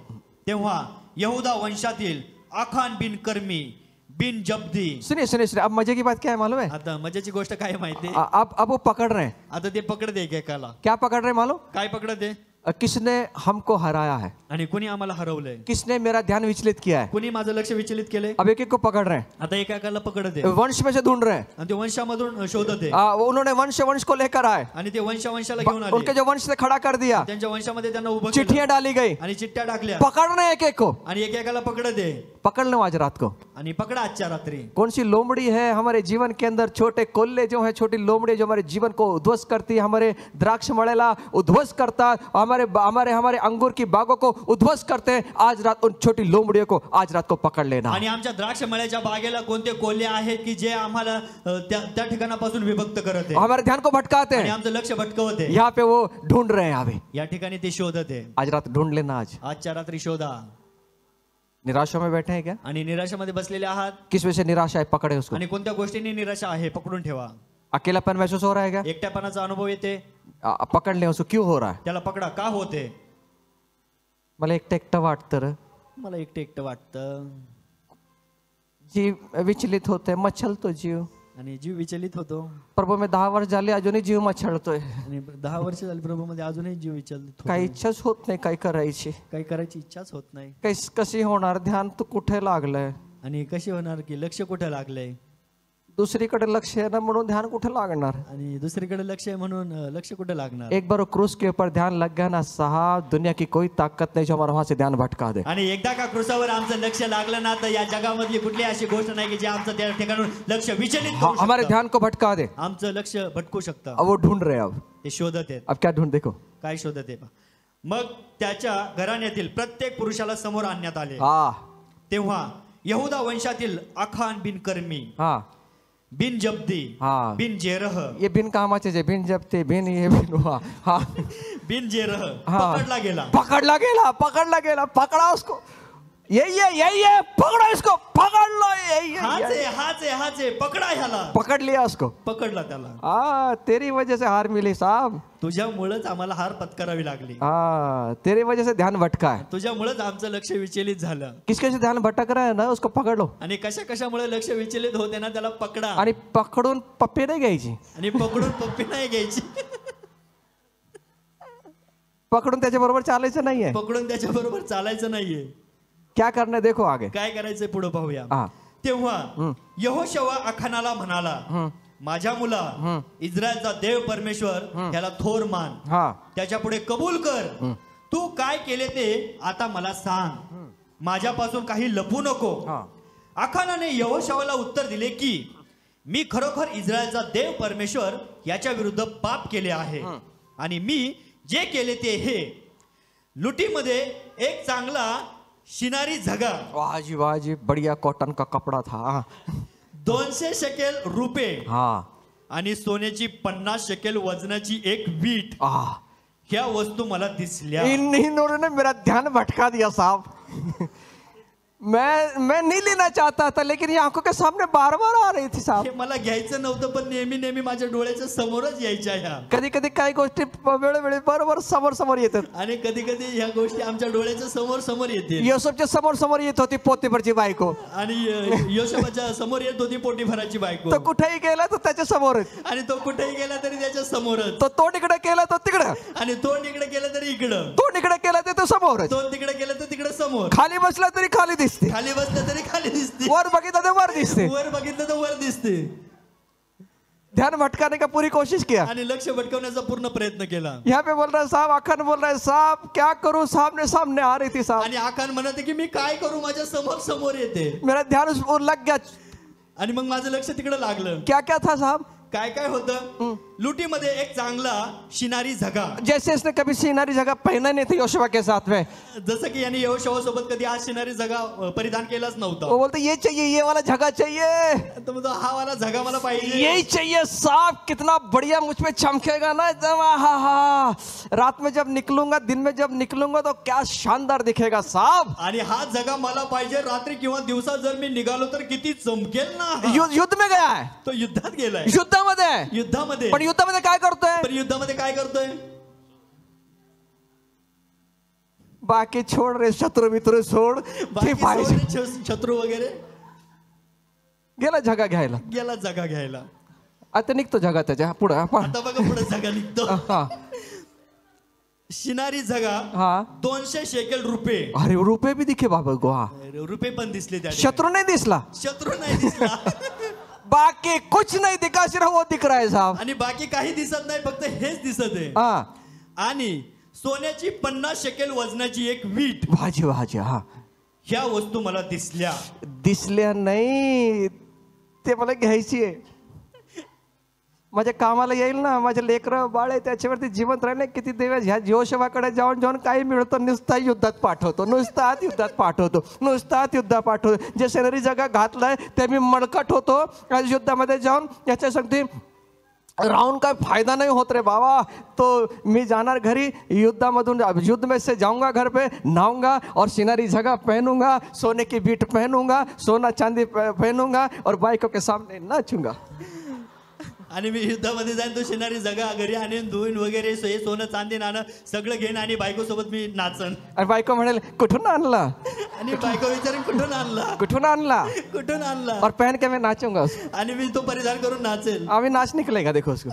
तेव्हा यहूदा वंशातील आखान बिन कर्मी बिन जब्दी. सुनिए, अब मजे की बात क्या है मालूम है? आता मजेची गोष्ट काय माहिती? अब वो पकड़ रहे हैं। आता ते पकडते एकेकाला. क्या पकड़ रहे हैं मालूम? काय पकडते? किसने हमको हराया है? आणि कुणी आम्हाला हरवलंय? किसने मेरा ध्यान विचलित किया है? कुणी माझं लक्ष विचलित केलंय? अब एक को पकड़ रहे हैं, आता एकेकाला पकडते वंश में से ढूंढ रहे हैं। आणि ते वंशामधून शोधते. उन्होंने वंश को लेकर आए, आणि ते वंशाला घेऊन उनके आले. जो वंश से खड़ा कर दिया, त्यांच्या वंशामध्ये त्यांना उभं केलं चिट्ठियां डाली गई, आणि चिठ्ठ्या टाकल्या पकड़ने एक को। आणि एकेकाला पकडते. पकड़ लो आज रात को। आणि पकडा आजच्या रात्री. कौन सी लोमड़ी है हमारे जीवन के अंदर? छोटे कोल्ले जो है, छोटी लोमड़ी जो हमारे जीवन को उध्वस्त करती है, हमारे द्राक्ष मड़ेला उध्वस्त करता है, हमारे अंगूर की बागों को उध्वस्त करते हैं। आज रात उन छोटी लोमड़ियों को आज रात को पकड़ लेना। आणि आमच्या द्राक्ष मळ्याच्या बागेला कोणते कोल्हे आहेत की जे आम्हाला त्या ठिकाणापासून विभक्त करत आहे, हमारे ध्यान को भटकाते आणि हैं। आमचं लक्ष भटकवत आहे. यहाँ पे वो ढूंढ रहे हैं अभी। या ठिकाणी ते शोधत आहे. आज रात ढूंढ लेना। आज आजच्या रात्री शोधा. निराशा में बैठे हैं क्या? आणि निराशामध्ये बसलेले आहात. किस वजह से निराशा है? पकड़े उसको। आणि कोणत्या गोष्टींनी निराशा आहे पकडून ठेवा. अकेलापन महसूस हो रहा है क्या? एकट्यापणाचा अनुभव येते, पकड़ ले उसको। क्यों हो रहा है? त्याला पकडा. का होते? मला एकटं वाटतं रे, मला एकटं वाटतं. जीव विचलित होते, मच्छलतो जीव। आणि जीव विचलित होतो. प्रभू में 10 वर्ष झाले अजूनही जीव मच्छळतोय। आणि 10 वर्ष झाली प्रभूमध्ये अजूनही जीव विचलित होतो. काही इच्छाच होत नाही काही करायची, काही करायची इच्छाच होत नाही. कशी होणार? ध्यान तू कुठे लागलंय? आणि कशी होणार की लक्ष कुठे लागलंय? दुसरीकडे लक्ष आहे ना म्हणून ध्यान कुठे लागणार? आणि दुसरीकडे लक्ष आहे म्हणून लक्ष कुठे लागणार? एक बार क्रूस के ऊपर ध्यान लग गया ना साहब, दुनिया की कोई ताकत नहीं जो हमारा वहां से ध्यान भटका दे। आणि एकदा का क्रूसावर आमचं लक्ष लागलं ना तर या जगामधली कुठली अशी गोष्ट नाही की जे आमचं त्या ठिकाणून लक्ष विचलित करू शकतं. हमारे ध्यान को भटका दे। आमचं लक्ष भटकू शकतं. अब वो ढूंढ रहे हैं। अब ते शोधत आहेत. अब क्या ढूंढ? देखो काय शोधत आहे. मग त्याच्या घराण्यातील प्रत्येक पुरुषाला समोर आणण्यात आले. हाँ तेव्हा यहूदा वंशातील आखान बिन कर्मी हाँ बिन जब्दी हाँ, बिन जेरह. ये बिन कामाचे जे, बिन जपते, बिन ये बिन हुआ। हाँ बिन जेरह हाँ। पकडला गेला. पकड़ला गेला। पकड़ा उसको। यही है, पकड़ो इसको, पकड़ लो। हाच आहे पकडा ह्याला. पकड़ लिया उसको। पकडला त्याला. तेरी वजह से हार मिली साहब। तुझ्यामुळेच आम्हाला हार पत्करावी लागली. तेरी वजह से ध्यान भटका है। तुझ्यामुळेच आमचं लक्ष विचलित झालं. किसके से ध्यान भटक रहा है ना, उसको पकड़ लो। आणि कशामुळे लक्ष विचलित होते ना त्याला पकडा. आणि पकडून पप्पी नाही घ्यायची, आणि पकडून पप्पी नाही घ्यायची. पकडून त्याच्या बरोबर चालायचं नाहीये, पकडून त्याच्या बरोबर चालायचं नाहीये. क्या करना है देखो आगे काय करायचंय पुढे पाहूया. हाँ। तेव्हा यहोशवा आखानाला म्हणाला, माझ्या मुला इस्रायलचा देव परमेश्वर याला थोर मान. हाँ त्याच्या पुढे कबूल कर. तू काय केले ते आता मला सांग, माझ्यापासून काही लपू नको. आखानाने यहोशवाला उत्तर दिले की मी खरोखर इस्रायलचा देव परमेश्वर याच्या विरुद्ध पाप केले आहे. आणि मी जे केले ते हे, लुटीमध्ये एक चांगला शिनारी झगा, वाह जी बढ़िया कॉटन का कपड़ा था, 200 शेकेल रुपये, हाँ, आणि सोन्याची 50 शेकेल वजनाची एक वीट, ह्या वस्तू मला दिसल्या. इन्होंने मेरा ध्यान भटका दिया साहब। मैं नहीं लेना चाहता था, लेकिन ये आंखों के सामने बार बार आ रही थी साहब. हे मला घ्यायचं नव्हतं, पण नेहमी नेहमी माझ्या डोळ्याच्या समोरच यायच्या ह्या. कधी कधी काही गोष्टी वेळोवेळी बरोबर समोर समोर येतात. आणि कधी कधी ह्या गोष्टी आमच्या डोळ्याच्या समोर समोर येतील. योसेफच्या समोर समोर येत होती पोतीफरची बायको. आणि योसेफच्या समोर येत होती पोटीफराची बायको. तो कुठेही गेला तो त्याच्या समोरच. आणि तो कुठेही गेला तरी त्याच्या समोरच. तो तोंड इकडे केला तो तिकडं. आणि तो इकडे गेला तरी इकडं. तोंड इकडे केला ते तो समोरच. तो तिकडे गेला तर तिकडे समोर. खाली बसला तरी खाली दिसते. खाली बसलं तरी खाली दिसते. वर बघितलं तर वर दिसते. वर बघितलं तर वर दिसते. ध्यान भटकाने का पूरी कोशिश किया. आणि लक्ष भटकवण्याचा पूर्ण प्रयत्न केला. यहाँ पे बोल रहा है साहब, आखन बोल रहा है साहब क्या करूं, सामने सामने आ रही थी साहब. आणि आखान म्हणते की मी काय करू, माझ्या समोर समोर येते. मेरा ध्यान उस पर लग गया. आणि मग माझं लक्ष तिकडे लागलं. क्या क्या था साहब. काय काय होतं. लुटीमध्ये एक चांगला शिनारी झगा. जैसे इसने कभी सीनारी जगह पहना नहीं थी योशुआ के साथ में. जसं की याने यहोशुआ सोबत कधी आज शिनारी झगा परिधान केलाच नव्हता. वो बोलते ये चाहिए, ये वाला जगह चाहिए. तो म्हणतो हा वाला झगा मला पाहिजे. यही चाहिए साहब. कितना बढ़िया मुझ पे चमकेगा ना एकदम. हा रात में जब निकलूंगा, दिन में जब निकलूंगा तो क्या शानदार दिखेगा साहब. आणि हा झगा मला पाहिजे. रात्री किंवा दिवसा जर मी निघालो तर किती चमकेल ना. युद्ध में गया है. तो युद्धात गेलाय. युद्धामध्ये. युद्धामध्ये. पण युद्धामध्ये काय करतोय. पण युद्धामध्ये काय करतोय. बाकी छोड़ रे, शत्रु मित्र सोड. बाकी ते पाहिजे. सोडले शत्रू वगैरे. गेला जगा घ्यायला. गेला जगा घ्यायला. आता निघतो जगा त्याच्या पुढे. आता बघा पुढे जगा निघतो. शिनारी जगा हा 200 शेकेल रुपये. अरे रुपये भी दिखे बाबा गोहा. रुपये पण दिसले त्या. शत्रु नहीं दिसला. शत्रू नाही दिसला. बाकी कुछ नहीं दिखा, सिर्फ वो दिख रहा है साहब. आणि बाकी काही दिसत नाही, फक्त हेच दिसत आहे. हा आणि सोन्याची 50 शेकेल वजनाची एक वीट. भाजी भाजी. हा ह्या वस्तू मला दिसल्या. दिसल्या नाही, ते मला घ्यायची आहे. माझ्या कामाला येईल ना. माझे लेकरं बाळे त्याच्यावरती जिवंत राहिले. किती दिवस ह्या योशुआकडे जाऊन जाऊन काही मिळतो, नुसता युद्धात पाठवतो, नुसतात युद्धात पाठवतो, नुसतात युद्धात पाठवतो. जे शेजारी जगा घातलाय ते मी मळकट होतो. आज युद्धामध्ये जाऊन याच्या सांगते राहून काय फायदा नहीं होत रे बाबा. तो मैं जाना घरी, युद्धामधून युद्ध में से जाऊंगा, घर पे नहाऊंगा और सिनारी जगह पहनूंगा, सोने की बीट पहनूंगा, सोना चांदी पहनूंगा और बाइकों के सामने नाचूंगा. आणि मी युद्धामध्ये जाईन, तो शिनारी जगा घरी आणीन, धुईन वगैरे, हे सोनं चांदी नाणं सगळं घेईन आणि बायको सोबत मी नाचन. आणि बायको म्हणेल कुठून आणला. आणि बायको विचारेन कुठून आणला. कुठून आणला. कुठून आणला. और पहन के मैं नाचूंगा. आणि मी तो परिधान करून नाचेल. अभी नाच निकलेगा देखो उसको.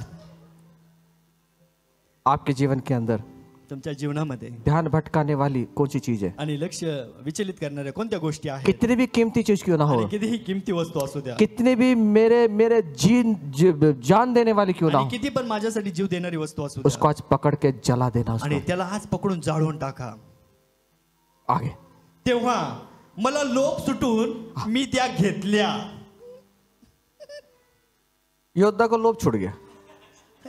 आपके जीवन के अंदर तुमच्या जीवनामध्ये ध्यान भटकाने वाली कौन सी चीज है. आणि लक्ष विचलित करणाऱ्या कोणत्या गोष्टी आहेत. कितनी भी कीमती चीज क्यों ना हो, कितीही किमती वस्तू असू द्या, कितनी भी मेरे जान देने वाली क्यों ना आणि हो, किती पण माझ्यासाठी जीव देणारी वस्तू असू द्या, उसको आज पकड़ के जला देना आणि उसको. त्याला आज पकडून जाळून टाका. आगे तेव्हा मला लोभ सुटून मी त्या घेतल्या. योद्धा को लोभ छूट गया.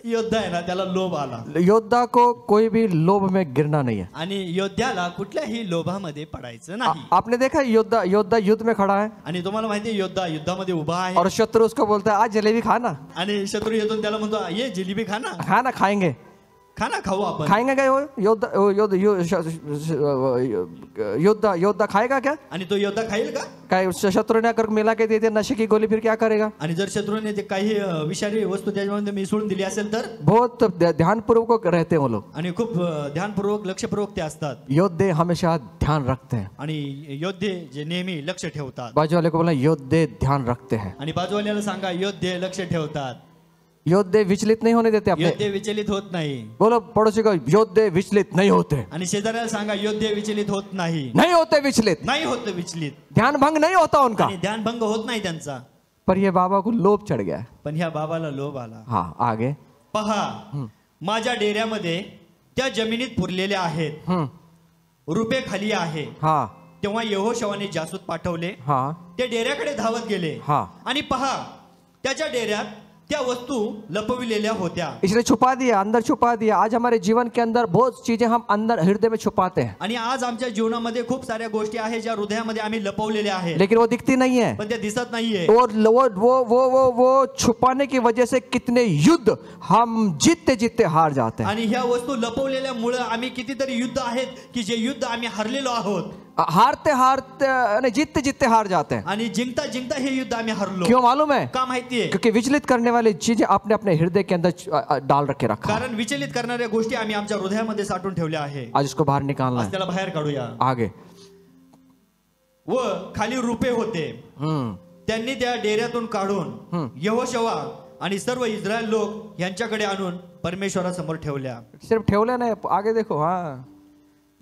योद्धा आहे ना, त्याला लोभ आला. योद्धा को कोई भी लोभ में गिरना नहीं है. आणि योद्ध्याला कुठल्याही लोभामध्ये पडायचं नाही. आपने देखा योद्धा युद्ध में खड़ा है आणि तुम्हाला माहिती आहे योद्धा युद्धामध्ये उभा आहे, और शत्रु उसको बोलता है आज जलेबी खाना. आणि शत्रू येतो त्याला म्हणतो ये जिलेबी खाना, खाना खाएंगे. खाना खाऊ आपण. खाएंगे क्या वो योद्धा खाएगा क्या. आणि तो योद्धा खाईल का. काय शत्रु ने अगर मिला के देते नशे की गोली फिर क्या करेगा. आणि जर शत्रूने ते काही विषारी वस्तू त्याच्यामध्ये मिसळून दिली असेल तर. बहुत ध्यानपूर्वक रहते हैं वो लोग. आणि खूप ध्यानपूर्वक लक्षपूर्वक ते असतात. योद्धे हमेशा ध्यान रखते हैं. आणि योद्धे जे नेहमी लक्ष ठेवतात. बाजू वाले को बोला योद्धे ध्यान रखते हैं. आणि बाजूवाल्याला सांगा योद्धे लक्ष ठेवतात. योद्धे विचलित नहीं होने देते अपने. योद्धे विचलित होत नाही. बोलो पड़ोसी को योद्धे विचलित नहीं होते. आणि शेजाऱ्याला सांगा योद्धे विचलित होत नाही. नहीं होते विचलित. नाही होत विचलित. ध्यान भंग नहीं होता उनका. आणि ध्यान भंग होत नाही त्यांचा. पर ये बाबा को लोभ चढ़ गया. पण ह्या बाबाला लोभ आला. हाँ आगे पहा माझ्या डेऱ्यामध्ये त्या जमिनीत पुरलेल्या आहेत, रुपये खाली आहे. हाँ तेव्हा यहोशवाने जासूत पाठवले. हाँ ते डेऱ्याकडे धावत गेले. हाँ. आणि पहा त्याच्या डेऱ्यात त्या वस्तू लपविलेल्या होत्या. इसने छुपा दिया, अंदर छुपा दिया. आज हमारे जीवन के अंदर बहुत चीजें हम अंदर हृदय में छुपाते हैं. आणि आज आमच्या जीवनामध्ये खूप साऱ्या गोष्टी आहेत ज्या हृदयामध्ये आम्ही लपवलेल्या आहेत, लेकिन वो दिखती नहीं है. पण त्या दिसत नाहीये. वो छुपाने की वजह से कितने युद्ध हम जीतते जीतते हार जाते हैं. आणि ह्या वस्तू लपवलेल्यामुळे आम्ही कितीतरी युद्ध आहेत की जे युद्ध आम्ही हरलेलो आहोत. हारते हारते नहीं, जीतते जीतते हार जाते हैं। आणि जिंकता जिंकता हे युद्ध आम्ही हरलो। क्यों मालूम है? का माहितीये? क्योंकि विचलित करने वाली चीजें आपने अपने हृदय के अंदर डाल रखे रखा। कारण विचलित करणाऱ्या गोष्टी आम्ही आमच्या हृदयामध्ये साठवून ठेवल्या आहे। आज इसको बाहर निकालना आज है। त्याला बाहेर काढूया। आगे व खाली रुपे होते, त्यांनी त्या डेऱ्यातून काढून यहोशवा आणि सर्व इस्रायल लोक यांच्याकडे आणून परमेश्वरासमोर ठेवल्या। सिर्फ ठेवले नाही, आगे देखो। हाँ,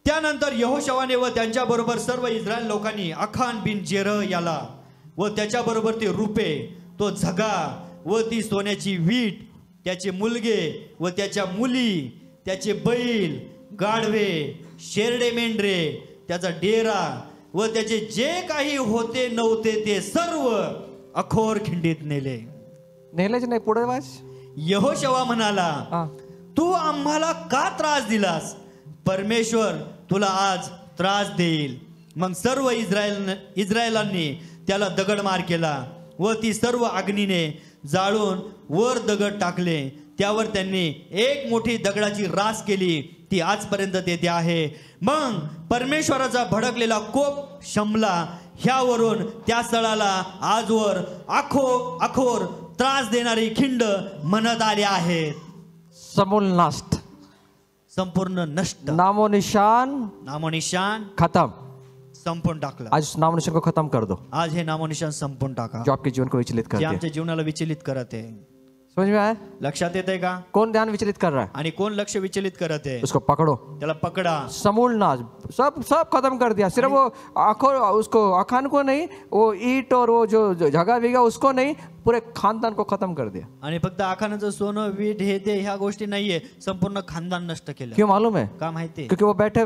त्यानंतर यहोशवाने व त्यांच्याबरोबर सर्व इस्रायल लोकांनी अखान बिन जेरह याला व त्याच्याबरोबर ते रुपे, तो झगा व ती सोन्याची वीट, त्याचे मुलगे व त्याच्या मुली, त्याचे बैल, गाढवे, शेरडे मेंढरे, त्याचा डेरा व त्याचे जे काही होते नव्हते ते सर्व अखोर खिंडीत नेले। नेलेच नाही, पुढे वाच। यहोशवा म्हणाला, हाँ, तू आम्हाला का त्रास दिलास? परमेश्वर तुला आज त्रास देईल। मग सर्व इस्रायलांनी त्याला दगडमार केला व ती सर्व अग्नीने जाळून वर दगड टाकले। त्यावर त्यांनी एक मोठी दगडाची रास केली, ती आजपर्यंत तेथे आहे। मग परमेश्वराचा भडकलेला कोप शमला, ह्यावरून त्या स्थळाला आजवर अखोर त्रास देणारी खिंड म्हणत आले आहेत। समूल नष्ट, संपूर्ण नष्ट, नामो नामोनिशान खत्म। संपून टाकलं। आज नामो निशान को खत्म कर दो, आज हे नामोनिशान संपून टाका, जो आपके जीवन को विचलित जे करते हैं। आमच्या जीवनाला विचलित करत आहे। समझ में आया? लक्षात येत आहे का? कौन ध्यान विचलित कर रहा है, आणि कोण लक्ष विचलित करत आहे? उसको पकड़ो, त्याला पकडा। समूल नाश, सब खत्म कर दिया। सिर्फ वो आंखों उसको अखान को नहीं, वो ईट और वो जो जगह विगा उसको नहीं, पूरे खानदान को खत्म कर दिया। आणि फक्त आखानाचं सोनं वीट हे ते ह्या गोष्टी नाहीये, संपूर्ण खानदान नष्ट केलं। क्यों मालूम है? का माहिती? क्योंकि वो बैठे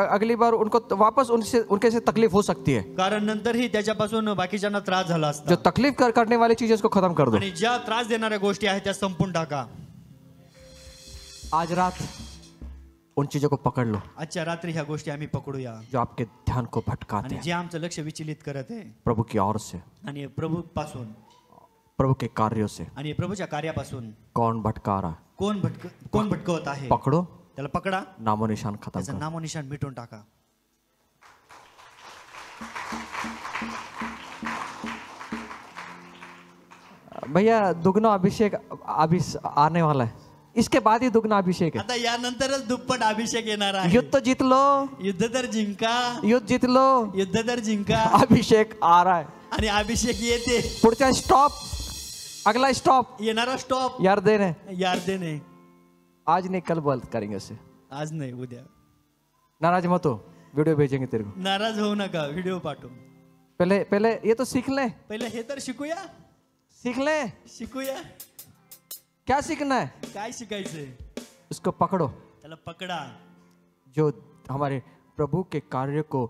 अगली बार उनको वापस उनके से तकलीफ हो सकती है। कारण नंतरही त्याच्यापासून बाकीच्यांना त्रास झाला जो असता। तकलीफ करने वाली चीजें उसको खत्म कर दो। आणि ज्या त्रास देणाऱ्या गोष्टी आहेत त्या संपून टाका। आज रात उन चीजों को पकड़ लो आजच्या रात्री ह्या गोष्टी आम्ही पकडूया, जो आपके ध्यान को भटकाते आणि हैं जे आमचं लक्ष विचलित करत आहे, प्रभु की ओर से, आणि प्रभू पासून, प्रभु के कार्यों से। आणि प्रभूच्या कार्यापासून कौन भटका रहा है, कोण भटकवत आहे, पकड़ो, त्याला पकडा, नामो निशान खत्म त्याचं करो। नामोनिशान मिटून टाका। भैया दुगना अभिषेक अभी आने वाला है, इसके बाद ही दुगना अभिषेक है। आता यानंतरच दुप्पट अभिषेक येणार आहे। युद्ध तो जीत लो, युद्ध तर जिंका, युद्ध जीत लो, युद्ध तर जिंका, अभिषेक आ रहा है। आणि अभिषेक येते। पुढचा स्टॉप, अगला स्टॉप येणारा स्टॉप यरदन है। यार्देने। आज नहीं, कल बंद करेंगे उसे। आज नाही, उद्या। नाराज मत हो, वीडियो भेजेंगे तेरे को। नाराज होऊ नका, व्हिडिओ पाठव। पहले ये तो सीख ले, पहिले हे तर शिकूया, शिकूया। क्या सीखना है? काय शिकायचंय? उसको पकड़ो, त्याला पकडा। जो हमारे प्रभु के कार्य को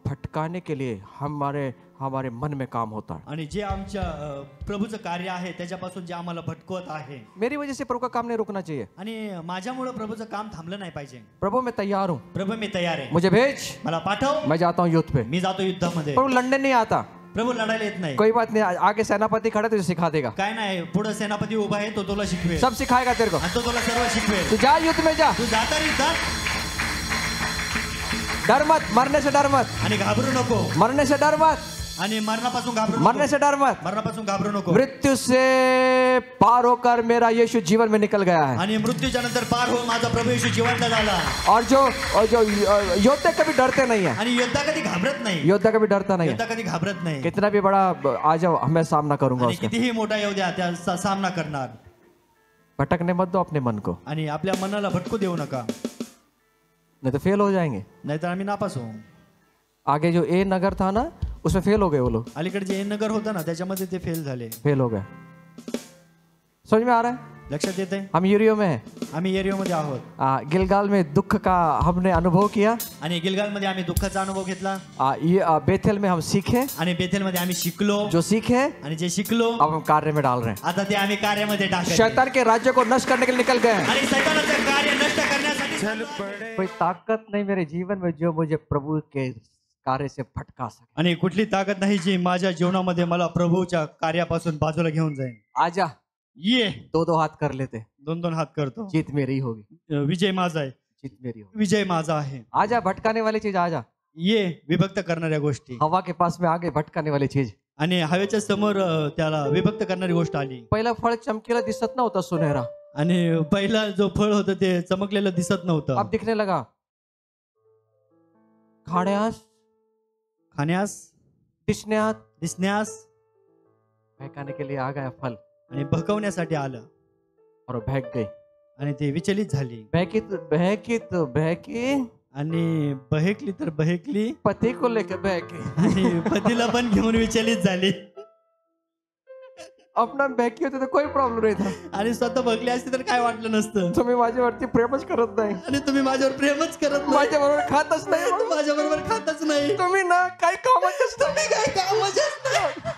भटकाने के लिए हमारे मन में काम होता है। आणि जे आमच्या प्रभूचं कार्य आहे त्याच्यापासून जे आम्हाला भटकवत आहे, मेरी वजह से प्रभु का काम नहीं रुकना चाहिए। आणि माझ्यामुळे प्रभूचं काम थांबलं नाही पाहिजे। प्रभु मैं तैयार हूँ, प्रभू मी तयार आहे, मुझे भेज, मला पाठव, मैं जाता हूँ युद्ध पे। मी जातो युद्धामध्ये। प्रभु लड़ने नहीं आता, प्रभू लढायला येत नाही। कोई बात नहीं, आगे सेनापति खड़ा तुझे सिखा देगा, काय नाही, पुढे सेनापती उभा आहे, तो तुला शिकवेल, सब सिखाएगा तेरे को। आणि तो तुला सर्व शिकवेल। तू जा युद्ध में जा, तू जाता युद्धात, डर मत, मरने से डर मत, आणि घाबरू नको, मरने से डर मत, आणि मरणापासून घाबरू मरने नको, से डर मत। मरणापासून घाबरू नको। मृत्यु से पार होकर मेरा यीशु जीवन में निकल गया है। आणि मृत्यूच्या नंतर पार होऊन माझा प्रभू येशू जिवंत झाला। और जो योद्धे कभी डरते नहीं है, आणि योद्धा कधी घाबरत नाही, योद्धा कभी डरता नहीं है। योद्धा कधी घाबरत नाही। कितना भी बड़ा आ जाओ, मैं सामना करूंगा आणि उसका। कितीही मोठा येऊ द्या, त्या सामना करणार। भटकने मत दो अपने मन को, आणि आपल्या मनाला भटकू देऊ नका, नहीं तो फेल हो जाएंगे। नाहीतर आम्ही नापास होऊ। आगे जो ए नगर था ना, उसमें फेल हो गए वो लोग, अलीकडे जे नगर होतं ना त्याच्यामध्ये ते फेल झाले। फेल हो गए। समझ में आ रहा है? लक्षात येते? हम यूरियो में हैं, आम्ही एरियामध्ये आहोत, गिलगाल में दुख का हमने अनुभव किया, आणि गिलगालमध्ये आम्ही दुःखाचा अनुभव घेतला, ये बेथेल में हम सीखे, आणि बेथेलमध्ये आम्ही शिकलो, जो सीखे आणि जे शिकलो अब हम कार्य में डाल रहे हैं। आता ते आम्ही कार्यामध्ये टाकले, शैतान के राज्य को नष्ट करने के लिए निकल गए हैं। आणि शैतानाचे कार्य नष्ट करण्यासाठी कोई ताकत नहीं मेरे जीवन में जो मुझे प्रभु के कार्य से भटका सके। आणि कुठली ताकद नाही जी माझ्या जीवनामध्ये मला प्रभूच्या कार्यापासून बाजूला घेऊन जाईल। आजा, ये दो हाथ कर लेते, दोन दोन हात करतो, जीत मेरी होगी, विजय माझा आहे, जीत मेरी होगी। विजय माझा आहे। आजा, भटकाने वाली चीज आजा, ये विभक्त करणाऱ्या गोष्टी. हवा के पास में आ गई भटकाने वाली चीज. आणि हवेच्या समोर त्याला विभक्त करणारी गोष्ट आली. पहिला फळ चमकीला दिसत नव्हता सुनहरा. आणि पहिला जो फळ होतं ते चमकलेलं दिसत नव्हतं. अब दिखने लगा. खाण्यास, खाण्यास, दिसण्यास बहकाने के लिए आ गया फल. आणि भकवण्यासाठी आलं. और वो बहक गई. आणि ते विचलित झाली. बहकी आणि बहेकली तर बहेकली. पति को लेकर बहकी. आणि पतीला पण घेऊन विचलित झाली. अपना बहकी होते तर कोई प्रॉब्लेम नाही था. आणि स्वतः बघली असती तर काय वाटलं नसतं. तुम्ही माझ्यावरती प्रेमच करत नाही. आणि तुम्ही माझ्यावर प्रेमच करत नाही. माझ्या बरोबर खातच नाही. माझ्या बरोबर खातच नाही. तुम्ही ना काही कामाचंच तुम्ही काय कामाचेच नाही.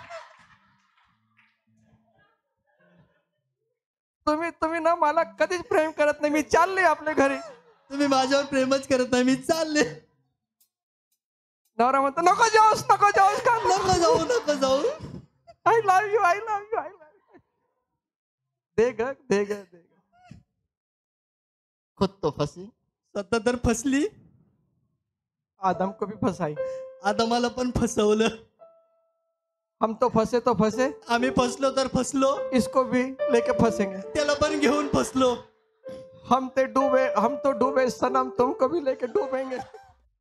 तुम्ही ना मला कधीच प्रेम करत नाही. मी चालले आपल्या घरी. तुम्ही माझ्यावर प्रेमच करत नाही. मी चालले. नवरा म्हणतो नको जाऊस नको जाऊ. I love you. दे ग. खुद तो फंसी. स्वतः तर फसली. आदम को भी फसाई. आदमाला पण फसवलं. हम तो फंसे. आम्ही फसलो तर फसलो. इसको भी लेके फंसेंगे. त्याला पण घेऊन फसलो. हम तो डूबे सनम तुमको भी लेके डूबेंगे.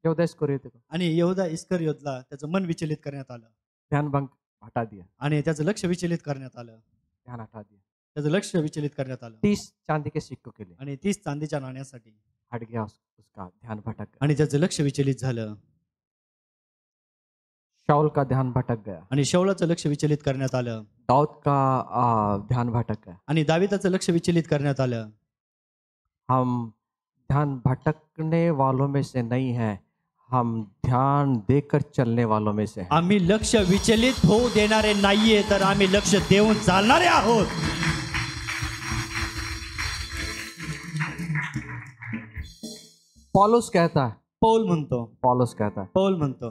यहूदा इस्करियोत को. आणि यहूदा इस्करियोतला त्याचं मन विचलित करण्यात आलं. ध्यान भंग हटा दिया. आणि त्याचं लक्ष विचलित करण्यात आलं. ध्यान हटा दिया. त्याचं लक्ष विचलित करण्यात आलं. 30 चांदी के सिक्कों के लिए. आणि 30 चांदीच्या नाण्यासाठी हट गया उसका ध्यान भटक गया. आणि त्याचं लक्ष विचलित झालं. शाऊल का ध्यान भटक गया. आणि शौलाचं लक्ष विचलित करण्यात आलं. दाऊद का ध्यान भटक गया. आणि दाविदाचं लक्ष विचलित करण्यात आलं. हम ध्यान भटकने वालों में से नहीं है, हम ध्यान देकर चलने वालों में से हैं. आम्ही लक्ष विचलित होऊ देणारे नाहीये, तर आम्ही लक्ष देऊन चालणारे आहोत. पौलुस कहता है. पौलुस म्हणतो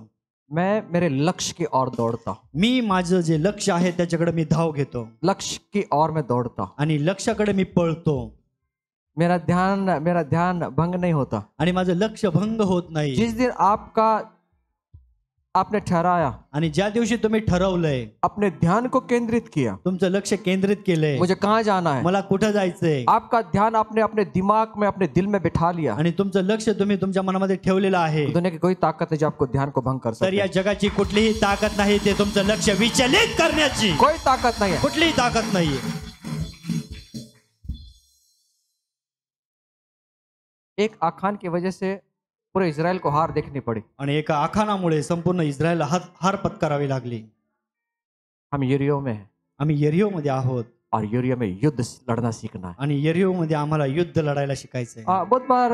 मैं मेरे लक्ष्य की ओर दौड़ता हूं. मी माझं जे लक्ष्य आहे त्याच्याकडे मी धाव घेतो. लक्ष्य की ओर मैं दौड़ता हूं. आणि लक्ष्याकडे मी पळतो. मेरा ध्यान भंग नहीं होता. आणि माझं लक्ष भंग होत नाही. जिस दिन आपने ठहराया, आणि ज्या दिवशी तुम्ही ठरवलंय, अपने ध्यान को केंद्रित किया, तुमचं लक्ष केंद्रित केलंय, मुझे कहाँ जाना है, मला कुठं जायचंय, आपका ध्यान आपने अपने दिमाग में अपने दिल में बिठा लिया, आणि तुमचं लक्ष तुम्ही तुमच्या मनामध्ये ठेवलेलं आहे, दुनिया की कोई ताकत है जो आपको ध्यान को भंग कर तर या सकते. जगाची कुठलीही ताकद नाही ते तुमचं लक्ष विचलित करण्याची. कोई ताकत नहीं है. कुठलीही ताकद नाहीये. एक आखान की वजह से पूरे इजराइल को हार देखनी पड़ी. आणि एका आखानामुळे संपूर्ण इस्रायलला हार पत्करावी लागली. हम यरीहो में हैं. आम्ही यरीहो मध्ये आहोत. और यरीहो में युद्ध लड़ना सीखना है. आणि यरीहो मध्ये आम्हाला युद्ध लढायला शिकायचंय. बहुत बार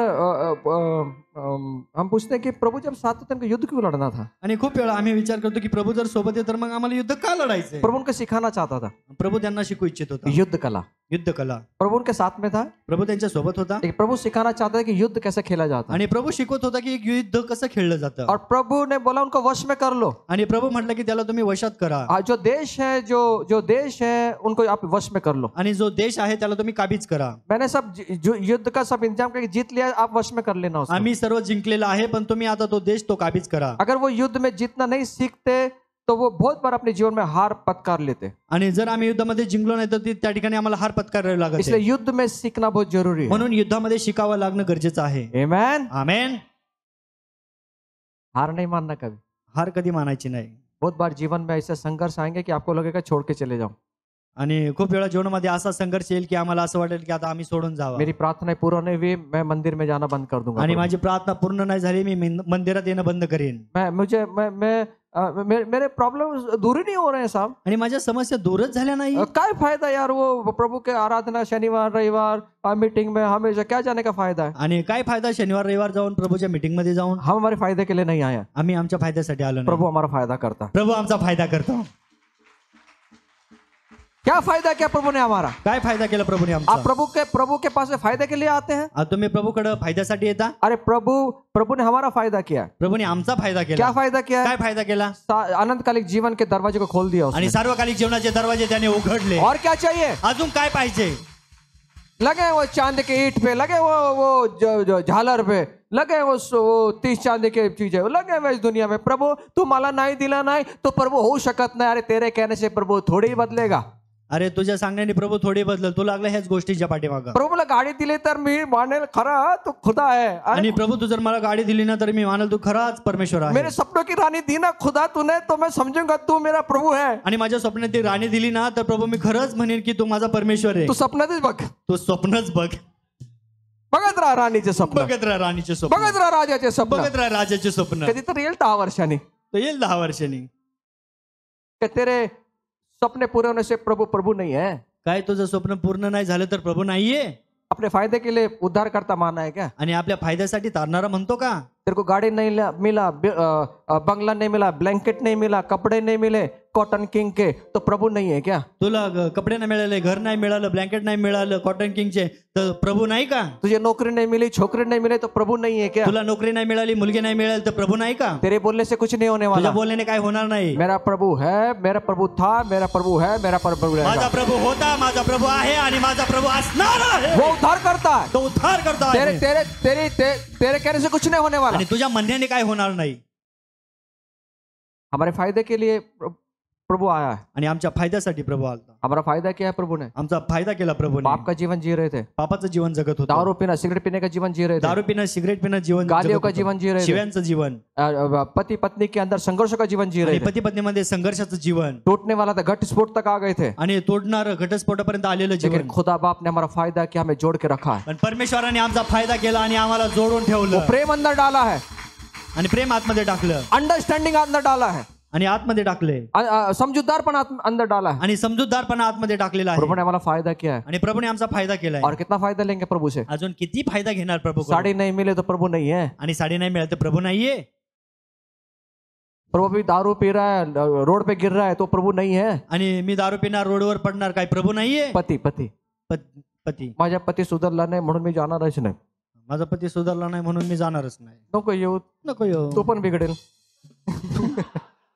हम पूछते हैं कि प्रभु जब साथ थे उनको युद्ध क्यों लड़ना था. आणि खूप वेळा आम्ही विचार करतो की प्रभू जर सोबत आहे तर मग आम्हाला युद्ध का लढायचंय. प्रभु उनको सिखाना चाहता था. प्रभू त्यांना शिकू इच्छित होता युद्ध कला. युद्ध कला. प्रभु उनके साथ में था. प्रभू त्यांच्या सोबत होता. लेकिन प्रभु सिखाना चाहता है कि युद्ध कैसे खेला जाता है. आणि प्रभू शिकवत होता की एक युद्ध कसं खेळलं जातं. और प्रभु ने बोला उनको वश में कर लो. आणि प्रभू म्हटलं की त्याला तुम्ही वशात करा. जो देश है जो देश है उनको आप वश में कर लो. आणि जो देश आहे त्याला तुम्ही काबीज करा. मैंने सब युद्ध का सब इंतजाम करके जीत लिया, आप वश में कर लेना उसको. आम्ही सर्व जिंकलेला आहे, पण तुम्ही आता तो देश तो काबीज करा. अगर वो युद्ध में जीतना नहीं सीखते तो वो बहुत बार अपने जीवन में हार पत्कार लेते. आणि जर आम्ही युद्धामध्ये जिंकलो नाही तर त्या ठिकाणी आम्हाला हार पत्करावी लागते. इसलिए युद्ध में सीखना बहुत जरूरी है. म्हणून युद्धामध्ये शिकावं लागणं गरजेचं आहे. आमेन. आमेन. हार नहीं मानना कभी. हार कधी मानायची नाही. बहुत बार जीवन में ऐसे संघर्ष आएंगे कि आपको लगेगा छोड़ के चले जाऊं. आणि खूप वेळा जीवनामध्ये असा संघर्ष येईल की आम्हाला असं वाटेल की आता आम्ही सोडून जावं. मेरी प्रार्थना पूर्ण नहीं हुई, मैं मंदिर में जाना बंद कर दूंगा. आणि माझी प्रार्थना पूर्ण नाही झाली, मी मंदिरात येणं बंद करेन. मेरे प्रॉब्लम दूर ही नहीं हो रहे हैं साहब. आणि माझ्या समस्या दूरच झाल्या नाही. काय फायदा यार वो प्रभु के आराधना शनिवार रविवार मीटिंग में हमेशा क्या जाने का फायदा है. आणि काय फायदा शनिवार रविवार जाऊन प्रभूच्या मीटिंग मध्ये जाऊन. हम हमारे फायदे के लिए नहीं आया. आम्ही आमच्या फायद्यासाठी आलो नाही. प्रभु हमारा फायदा करता. प्रभू आमचा फायदा करतो. क्या फायदा किया प्रभु ने हमारा. काय फायदा केला प्रभूने आमचा. आप प्रभु के पास फायदे के लिए आते हैं. तुम्ही प्रभूकडे फायद्यासाठी येता. अरे प्रभु ने हमारा फायदा किया. प्रभूने आमचा फायदा केला. क्या फायदा किया. काय फायदा केला. अनंतकालिक जीवन के दरवाजे को खोल दिया. आणि सार्वकालिक जीवनाचे दरवाजे त्याने उघडले. और क्या चाहिए. अजून काय पाहिजे. लगे वो चांद के ईंट पे, लगे वो झालर पे, लगे वो 30 चांदी के चीजें लगे हुए इस दुनिया में। प्रभु तू मला नाही दिला नाही तो प्रभु होऊ शकत नाही। अरे तेरे कहने से प्रभु थोड़ी ही बदलेगा। अरे तुझ्या सांगण्याने प्रभू थोडे बदलल, तू लागला ह्याच गोष्टीच्या पाठीमागं. प्रभूला गाडी दिली तर मी मानेल खरा तू खुदा है। अरे आणि प्रभू तू जर मला गाडी दिली ना तर मी मानल तू खराच परमेश्वर आहे. मेरे सपनों की रानी दी ना खुदा तूने तो मैं समझूंगा तू मेरा प्रभु है। आणि माझ्या स्वप्नात ती राणी दिली ना तर प्रभू मी खरंच म्हणेन की तू माझा परमेश्वर आहे. तू स्वप्नातच बघ, तू स्वप्नच बघ, बघत राहा राणीचे स्वप्न, बघत राहा राणीचे स्वप्न, बघत राहा राजाचे स्वप्न। बघत राहा राजाचे स्वप्न. कधी तर येईल 10 वर्षांनी, तो येईल 10 वर्षांनी. कि तेरे सपने पूरे होने से प्रभु प्रभु नहीं है। काय तुझं स्वप्न पूर्ण नाही झालं तर प्रभू नाहीये. अपने फायदे के लिए उद्धार करता माना है क्या? आणि आपल्या फायद्यासाठी तारणारा म्हणतो का? तेरे को गाड़ी नहीं मिला, बंगला नहीं मिला, ब्लैंकेट नहीं मिला, कपड़े नहीं मिले कॉटन किंग के, तो प्रभु नहीं है क्या? तुला कपडे नाही मिळाले, घर नाही मिळालं, ब्लँकेट नाही मिळालं कॉटन किंगचे, तर प्रभू नाही का? तुझे नौकरी नहीं मिली, छोकरी नहीं मिले, तो प्रभु नहीं है क्या? तुला नोकरी नाही मिळाली, मुलगी नाही मिळाली, तर प्रभू नाही का? तेरे बोलने से कुछ नहीं होने तुझ्या वाला। बोलण्याने काय होणार नाही. मेरा प्रभु है, मेरा प्रभु था, मेरा प्रभु है, मेरा प्रभु माझा रहेगा। प्रभू होता, माझा प्रभू आहे आणि माझा प्रभू असणार आहे. वो उद्धार करता है। तो उद्धार करता तेरे आहे. तेरे तेरे ते- तेरे कहने से कुछ नहीं होने वाला। आणि तुझ्या म्हणण्याने काय होणार नाही. हमारे फायदे के लिए प्रभु आया है। आणि आमच्या फायद्यासाठी प्रभू आलता. हमारा फायदा क्या है? प्रभु ने आमचा फायदा केला प्रभूने. पाप का जीवन जी रहे थे, पापाचं जीवन जगत होतं. दारू पीना सिगरेट पीने का जीवन जी रहे थे, दारू पिणं, सिगरेट पिणं जीवन गालियों जगत का होतं. जीवन जी रहे थे, शिव्यांचं जीवन, पति पत्नी के अंदर संघर्ष का जीवन जी रहे आणि थे, पती पत्नीमध्ये संघर्षाचं जीवन, टूटने वाला था, घटस्फोट तक आ गए थे। आणि तोडणार घटस्फोटापर्यंत आलेलं लेकिन जीवन. खुदा बाप ने हमारा फायदा किया, हमें जोड़ के रखा है। पण परमेश्वराने आमचा फायदा केला आणि आम्हाला जोडून वो ठेवलं प्रेम अंदर डाला है, आणि प्रेम आतमध्ये टाकलं अंडरस्टैंडिंग अंदर डाला है, आणि आतमध्ये टाकले समझदारपण अंदर डाला है। आणि समजूतदारपणा आतमध्ये टाकलेला प्रभु आहे. ने हमारा फायदा किया है। आणि प्रभूने आमचा फायदा केलाय. और कितना फायदा लेंगे प्रभु से? अजून किती फायदा घेणार प्रभू? साड़ी नहीं मिले तो प्रभु नहीं है। आणि साडी नाही मिळाली तर प्रभू नाहीये. प्रभु भी दारू पी रहा है, रोड पे गिर रहा है, तो प्रभु नहीं है। आणि मी दारू पिणार, रोडवर पडणार, काय प्रभू नाहीये? पती पती पती, माझ्या पती सुधारला नाही म्हणून मी जाणारच नाही। माझा पती सुधारला नाही म्हणून मी जाणारच नाही. नको येऊ, नको येऊ, तो पण बिघडेल।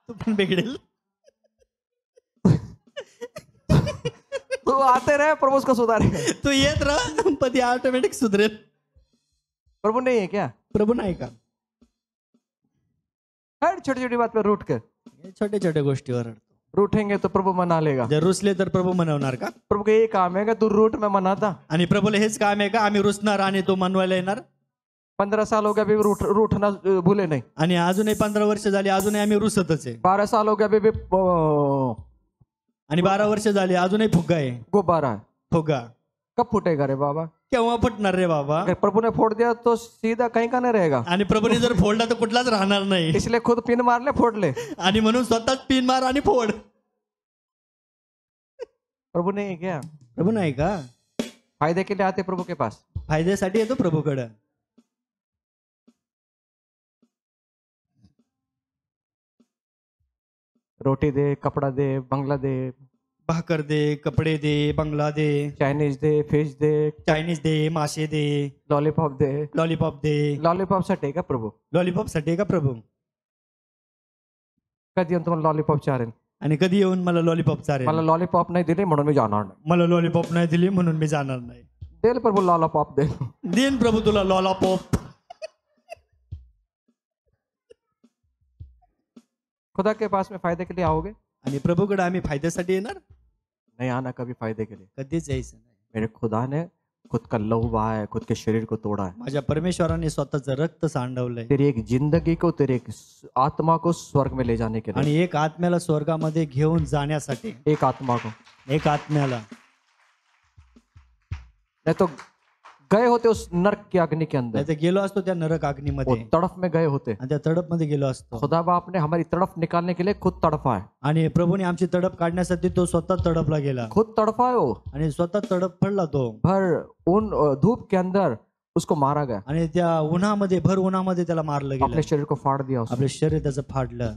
तू पण बिघडेल. तू आते रहे प्रभु उसको सुधारे। तू येत राह, पती ऑटोमॅटिक सुधरेल. प्रभु नहीं है क्या? प्रभू नाही का? हर छोटी छोटी बात पे रूठ कर छोटे छोटे गोष्टीवर रूठेंगे तो प्रभु मना लेगा। जर रुसले तर प्रभू मनवणार का? प्रभु का ये काम है कि तू रूठ में मनाता। आणि प्रभूला हेच काम आहे का आम्ही रुसणार आणि तो मनवायला येणार? 15 साल हो गया अभी रूठना भूले नहीं। आणि अजूनही 15 वर्ष झाली, अजूनही आम्ही रुसतच आहे. 12 साल हो गया अभी आणि 12 वर्ष झाली, अजूनही फुग्गा आहे. गुब्बारा है, फुग्गा कब फूटेगा रे बाबा? केव्हा फुटणार रे बाबा? अगर प्रभु ने फोड़ दिया तो सीधा कहीं का नहीं रहेगा। आणि प्रभूने जर फोडला तर कुठलाच राहणार नाही. इसलिए खुद पिन मार ले, फोड़ ले। आणि म्हणून स्वतःच पिन मार आणि फोड. प्रभु नहीं है क्या? प्रभू नाही का? फायदे के लिए आते प्रभु के पास। फायद्यासाठी येतो प्रभूकडे. रोटी दे, कपड़ा दे, बंगला दे, भाकर दे, कपडे दे, बंगला दे, चायनीज दे, फिश दे, चायनीज दे, मासे दे, लॉलीपॉप दे। लॉलीपॉप दे. लॉलीपॉप साठी का प्रभू? लॉलीपॉप साठी का प्रभू? कधी येऊन तुम्हाला लॉलीपॉप चारेल? आणि कधी येऊन मला लॉलीपॉप चालेल? मला लॉलीपॉप नाही दिले म्हणून मी जाणार नाही। मला लॉलीपॉप नाही दिली म्हणून मी जाणार नाही. देल प्रभु लॉलीपॉप दे। देन प्रभू तुला लॉलीपॉप. खुदा के पास में फायदे के लिए आओगे? आणि प्रभूकडे आम्ही फायद्यासाठी येणार? नहीं आना कभी फायदे के लिए। कधीच यायचं नाही. मेरे खुदा ने खुद का लहू बहाया है, खुद के शरीर को तोड़ा है। माझ्या परमेश्वराने स्वतःचं रक्त सांडवलंय तेरी एक जिंदगी को, तेरी एक आत्मा को स्वर्ग में ले जाने के लिए। आणि एक आत्म्याला स्वर्गामध्ये घेऊन जाण्यासाठी. एक आत्मा को, एक आत्म्याला. नहीं तो गए होते उस नरक की अग्नि के अंदर, नाही तर गेलो असतो त्या नरक वो अग्नीमध्ये तड़फ में गए होते। आणि त्या तडप मध्ये गेलो असतो. खुदा बाप ने हमारी तड़फ निकालने के लिए खुद तड़फा है। आणि प्रभूने आमची तडप काढण्यासाठी तो स्वतः तडपला गेला खुद तड़फा है वो। आणि स्वतः तडप पडला तो. भर उन धूप के अंदर उसको मारा गया, आणि त्या उन्हामध्ये, भर उन्हामध्ये त्याला मारलं अपने गेलं. शरीर को फाड़ दिया उसने, आपले शरीर त्याचं फाडलं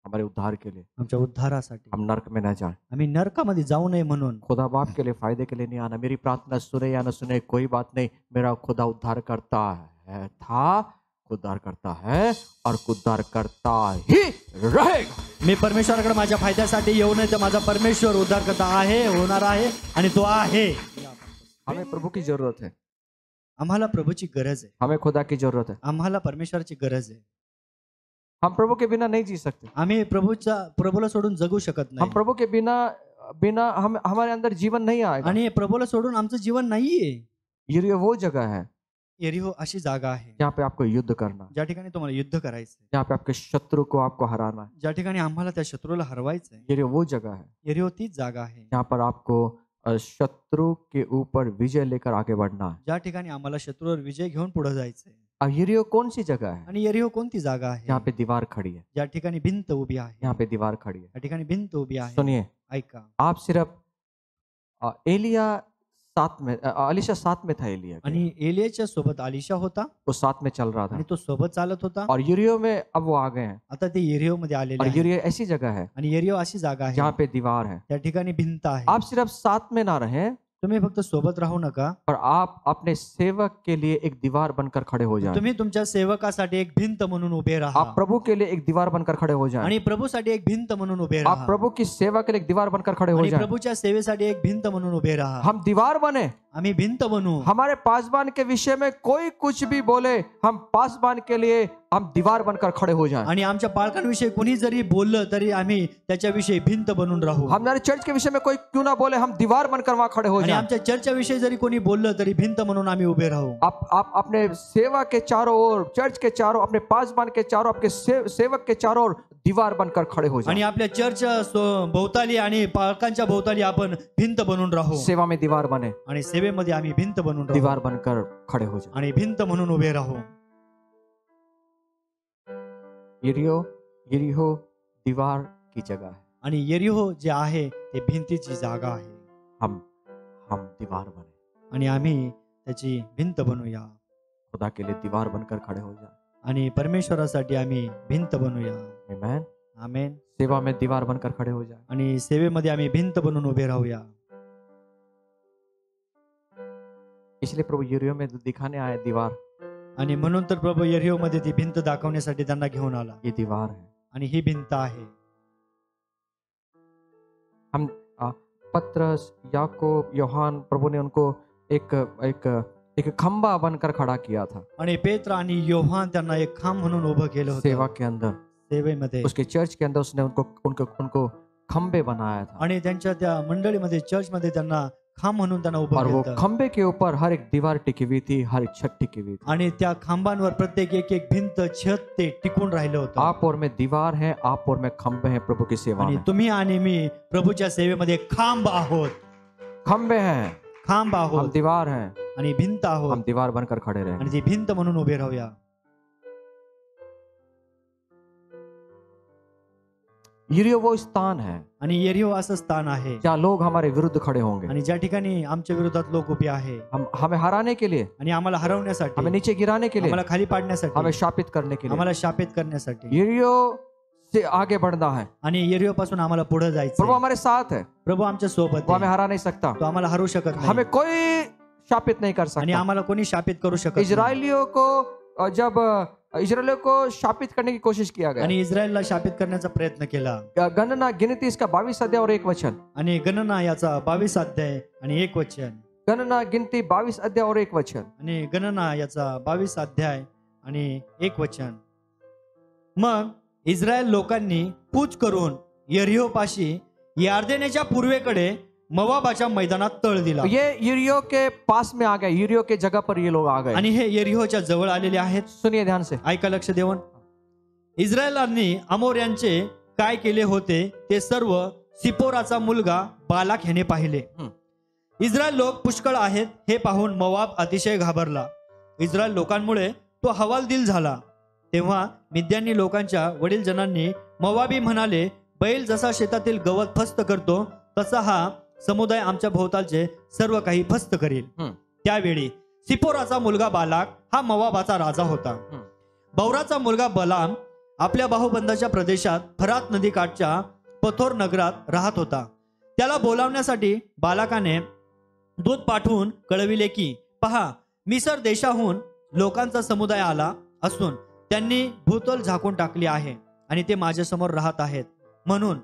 हमारे उद्धार के लिए। आमच्या उद्धारासाठी. हम नरक में न जाए, आम्ही नरकामध्ये जाऊ नये म्हणून. खुदा बाप के लिए फायदे के लिए नहीं आना। मेरी प्रार्थना सुने या न सुने कोई बात नहीं, मेरा खुदा उद्धार करता है, था, उद्धार करता है और उद्धार करता ही रहेगा। मी परमेश्वराकडे माझ्या फायद्यासाठी येऊ नये तर माझा परमेश्वर उद्धार करता आहे, होणार आहे आणि तो आहे. हमें प्रभू की जरूरत है। आम्हाला प्रभूची गरज आहे, हमें खुदा की जरूरत है। आम्हाला परमेश्वराची गरज आहे. हम प्रभु के बिना नहीं जी सकते। आम्ही प्रभूला सोडून जगू शकत हम नाही प्रभु के बिना बिना हम हमारे अंदर जीवन नहीं आएगा। आणि प्रभूला सोडून आमचं जीवन नाहीये. ये वो जगह है यरीहो अशी जागा आहे जहाँ पे आपको युद्ध करना है, ज्या ठिकाणी तुम्हाला युद्ध करायचंय, जहाँ पे आपके शत्रु को आपको हराना है। ज्या ठिकाणी आम्हाला त्या शत्रूला हरवायचंय. ये वो जगह है यरीहो तीच जागा आहे जहाँ पर आपको शत्रु के ऊपर विजय लेकर आगे बढ़ना है। ज्या ठिकाणी आम्हाला शत्रूवर विजय घेऊन पुढे जायचंय. अब ये कौन सी जगह है? आणि यरीहो कोणती जागा आहे? यहाँ पे दीवार खड़ी है, ज्या ठिकाणी भिंत उभी आहे. यहाँ पे दीवार खड़ी है। त्या ठिकाणी भिंत उभी आहे. सुनिए, ऐका, आप सिर्फ अलीशा साथ में था एलिया के। आणि एलियाच्या सोबत अलीशा होता वो साथ में चल रहा था आणि तो सोबत चालत होता. और यूरियो में अब वो आ गए हैं। आता ते यरीहो मध्ये आलेले और आहे. यूरियो ऐसी जगह है आणि यरीहो अशी जागा आहे जहाँ पे दीवार है। त्या ठिकाणी भिंत आहे. आप सिर्फ साथ में ना रहें, तुम्ही फक्त सोबत राहू नका, पर आप अपने सेवक के लिए एक दीवार बनकर खड़े हो जाएं। तुम्ही तुमच्या सेवकासाठी एक भिंत म्हणून उभे राहा. आप प्रभु के लिए एक दीवार बनकर खड़े हो जाएं। आणि प्रभूसाठी एक भिंत म्हणून उभे आप राहा. प्रभु की सेवा के लिए एक दीवार बनकर खड़े हो आणि जाएं। प्रभूच्या सेवेसाठी एक भिंत म्हणून उभे राहा. हम दीवार बने। आम्ही भिंत बनू. हमारे पासबान के विषय में कोई कुछ भी बोले, हम पासबान के लिए हम दीवार बनकर खड़े हो जाएं। आणि आमच्या पालकांविषयी कोणी जरी बोललं तरी आम्ही त्याच्याविषयी भिंत बनून राहू. हमारे चर्च के विषय में कोई क्यों ना बोले, हम दीवार बनकर वहां खड़े हो आणि जाएं। आमच्या चर्चच्या विषयी जरी कोणी बोललं तरी भिंत म्हणून आम्ही उभे राहू. आप अपने सेवा के चारों ओर, चर्च के चारों, अपने पासबान के चारों, आपके सेवक के चारों ओर दीवार बनकर खड़े हो आणि जाएं। आपल्या चर्चच्या भोवताली आणि पालकांच्या भोवताली आपण भिंत बनून राहू. सेवा में दीवार बने, आणि सेवेमध्ये आम्ही भिंत बनून राहू दीवार बनकर खड़े हो जाएं। आणि भिंत म्हणून उभे राहू. यरीहो दीवार की जगह है। आणि यरीहो जे आहे ते भिंतीची जागा आहे. हम दीवार बने, आणि आम्ही त्याची भिंत बनूया. खुदा के लिए दीवार बनकर खड़े हो जाएं। आणि परमेश्वरासाठी आम्ही भिंत बनूया. आमेन। आमेन. सेवा में दीवार बनकर खड़े हो जाएं। आणि सेवेमध्ये आम्ही भिंत बनून उभे राहूया. इसलिए प्रभु यरीहो में दिखाने आए दीवार। आणि म्हणून तर प्रभू यरीहो मध्ये ती भिंत दाखवण्यासाठी त्यांना घेऊन आला. ये दीवार है। आणि ही भिंत आहे. हम पत्रस, याकूब, योहान, प्रभु ने उनको एक खंबा बनकर खड़ा किया था आणि पेत्र आणि योहान त्यांना एक खांब म्हणून उभं केलं होतं. सेवा के अंदर, सेवेमध्ये उसके चर्च के अंदर उसने उनको खंबे बनाया था। आणि त्यांच्या त्या मंडळीमध्ये, चर्चमध्ये त्यांना खांब म्हणून त्यांना उभं और वो केलं. खंबे के ऊपर हर एक दीवार टिकी हुई थी, हर एक छत टिकी हुई थी। आणि त्या खांबांवर प्रत्येक एक भिंत, छत ते टिकून राहिलं होतं. आप और मैं दीवार हैं, आप और मैं खंबे हैं प्रभु की सेवा आणि में। तुम्ही आणि मी प्रभूच्या सेवेमध्ये खांब आहोत. खंबे हैं, खांब हम आहोत दीवार हैं, आणि भिंत आहोत. हम दीवार बनकर खड़े रहे। आणि ती भिंत म्हणून उभे राहूया. यरीहो वो स्थान है आणि यरीहो असं स्थान आहे जहाँ लोग हमारे विरुद्ध खड़े होंगे, आणि ज्या ठिकाणी आमच्या विरोधात लोक उभे आहे. हमें हराने के लिए, आणि आम्हाला हरवण्यासाठी, हमें नीचे गिराने के लिए, आम्हाला खाली पाडण्यासाठी, हमें शापित करने के लिए। आम्हाला शापित करण्यासाठी. यरीहो से आगे बढ़ना है। आणि यरीहो पासून आम्हाला पुढे प्रभु जायचं. हमारे साथ है, प्रभू आमच्या सोबत वो हमें आहे. हरा नहीं सकता, तो आम्हाला हरवू शकत नाही. हमें कोई शापित नहीं कर आणि सकता। आम्हाला कोणी शापित करू शकत नाही. इजरायलियों को जब इजरायलियों को शापित करने की कोशिश किया गया, आणि इस्रायलला शापित करण्याचा प्रयत्न केला. गणना गिनती इसका 22 अध्याय और 1 वचन। आणि गणना याचा 22 अध्याय आणि 1 वचन. गणना गिनती 22 अध्याय और 1 वचन। आणि गणना याचा 22 अध्याय आणि 1 वचन. मग इस्रायल लोकांनी कूच करून यरीहो पाशी यार्देनेच्या पूर्वेकडे मोवाबाच्या मैदानात तळ दिला. ये यरीहो के पास में आ गए, यरीहो के जगह पर ये लोग आ गए। आणि हे यरीहोच्या जवळ आलेले आहेत. सुनिए ध्यान से, ऐका लक्ष देऊन. इस्रायलांनी अमोऱ्यांचे काय केले होते ते सर्व सिपोराचा मुलगा बालाक ह्याने पाहिले. इस्रायल लोक पुष्कळ आहेत हे पाहून मोवाब अतिशय घाबरला. इस्रायल लोकांमुळे तो हवालदिल झाला. तेव्हा मिद्यानी लोकांच्या वडील जनांनी मोवाबी म्हणाले, बैल जसा शेतातील गवत फस्त करतो तसा हा समुदाय आमच्या भोवतालचे सर्व काही फस्त करील. त्यावेळी सिपोराचा मुलगा बालाक हा मोवाबाचा राजा होता. बौराचा मुलगा बलाम आपल्या बाहुबंदाच्या प्रदेशात फरात नदी काठच्या पथोर नगरात राहत होता. त्याला बोलावण्यासाठी बालाकाने दूत पाठवून कळविले की, पहा, मिसर देशाहून लोकांचा समुदाय आला असून त्यांनी भूतल झाकून टाकली आहे आणि ते माझ्यासमोर राहत आहेत. म्हणून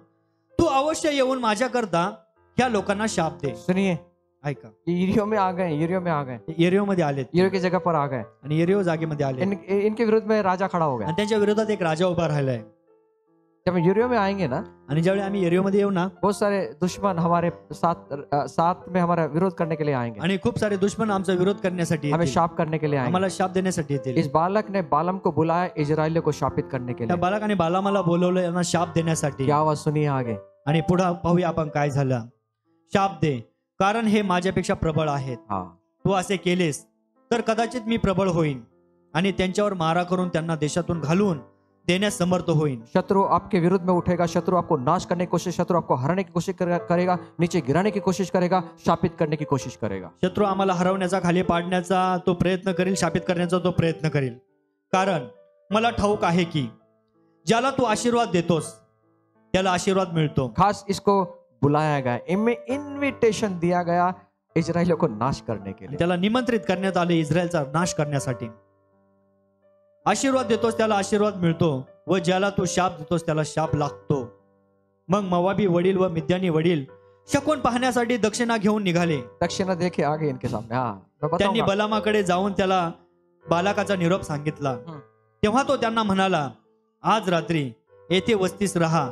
तू अवश्य येऊन माझ्याकरता ह्या लोकांना शाप दे. सुनिए, ऐका, यरीहो में आ गए, यरीहो में आ गए, यरीहोमध्ये आले यरीहो की जगह पर आ गए। आणि यरीहो जागेमध्ये आले इनके विरुद्ध में राजा खड़ा हो गया। आणि त्यांच्या विरोधात एक राजा उभा राहिलाय। जब हम यरीहो में आएंगे ना, आणि ज्यावेळी आम्ही यरीहोमध्ये येऊ ना, बहुत सारे दुश्मन हमारे साथ में हमारा विरोध करने के लिए आएंगे, आणि खूप सारे दुश्मन आमचा विरोध करण्यासाठी हमें येतील, शाप करने के लिए आएंगे। आम्हाला शाप देण्यासाठी येतील। इस बालक ने बालम को बुलाया इजराइलियों को शापित करने के त्या लिए। बालकाने बालामाला बोलवलं यांना शाप देण्यासाठी। क्या आवाज सुनिए आगे। आणि पुढे पाहूया आपण काय झालं। शाप दे, कारण हे माझ्यापेक्षा प्रबळ आहेत। हाँ, तू असे केलेस तर कदाचित मी प्रबळ होईन आणि त्यांच्यावर मारा करून त्यांना देशातून घालून देण्यास समर्थ होईन। शत्रु आपके विरुद्ध में उठेगा, शत्रु आपको नाश करने की कोशिश, शत्रु आपको हराने की कोशिश करेगा, नीचे गिराने की कोशिश करेगा, शापित करने की कोशिश करेगा। शत्रू आम्हाला हरवण्याचा, खाली पाडण्याचा तो प्रयत्न करेल, शापित करण्याचा तो प्रयत्न करेल। कारण मला ठाऊक आहे की ज्याला तू आशीर्वाद देतोस त्याला आशीर्वाद मिळतो। खास इसको बुलाया गया, इनमें इनविटेशन दिया गया इजराइलियों को नाश करने के लिए। त्याला निमंत्रित करण्यात आले इस्रायलचा नाश करण्यासाठी। आशीर्वाद देतोस त्याला आशीर्वाद मिळतो व ज्याला तू शाप देतोस त्याला शाप लागतो। मग मोवाबी वडील व मिद्यानी वडील शकुन पाहण्यासाठी दक्षिणा घेऊन निघाले। दक्षिणा देखे आगे इनके सामने। हाँ, मैं त्यांनी बताऊंगा। बलामाकडे जाऊन त्याला बालकाचा निरोप सांगितला। तेव्हा तो त्यांना म्हणाला, आज रात्री येथे वस्तीस राहा,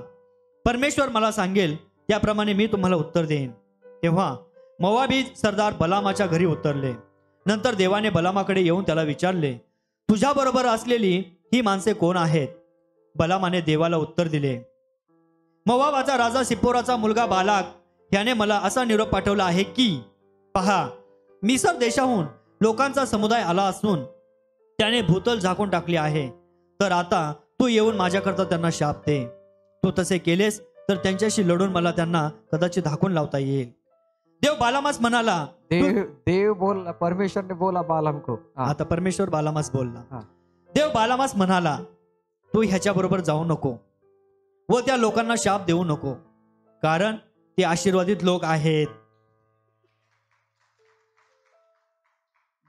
परमेश्वर मला सांगेल त्याप्रमाणे मी तुम्हाला उत्तर देईन। तेव्हा मोवाबी सरदार बलामाच्या घरी उतरले। नंतर देवाने बलामाकडे येऊन त्याला विचारले, तुझ्या बरोबर असलेली ही माणसे कोण आहेत? बलामाने देवाला उत्तर दिले, मोवाबाचा राजा सिप्पोराचा मुलगा बालाक याने मला असा निरोप पाठवला आहे की पहा, मिसर देशाहून लोकांचा समुदाय आला असून त्याने भूतल झाकून टाकली आहे। तर आता तू येऊन माझ्याकरता त्यांना शाप दे। तू तसे केलेस तर त्यांच्याशी लढून मला त्यांना कदाचित झाकून लावता येईल। देव बालामास म्हणाला, देव बोल, परमेश्वर ने बोला बालाम को। हाँ, आता परमेश्वर बालामास बोलला। हाँ। देव बालामास म्हणाला, तू ह्याच्या बरोबर जाऊ नको व त्या लोकांना शाप देऊ नको, कारण ते आशीर्वादित लोक आहेत।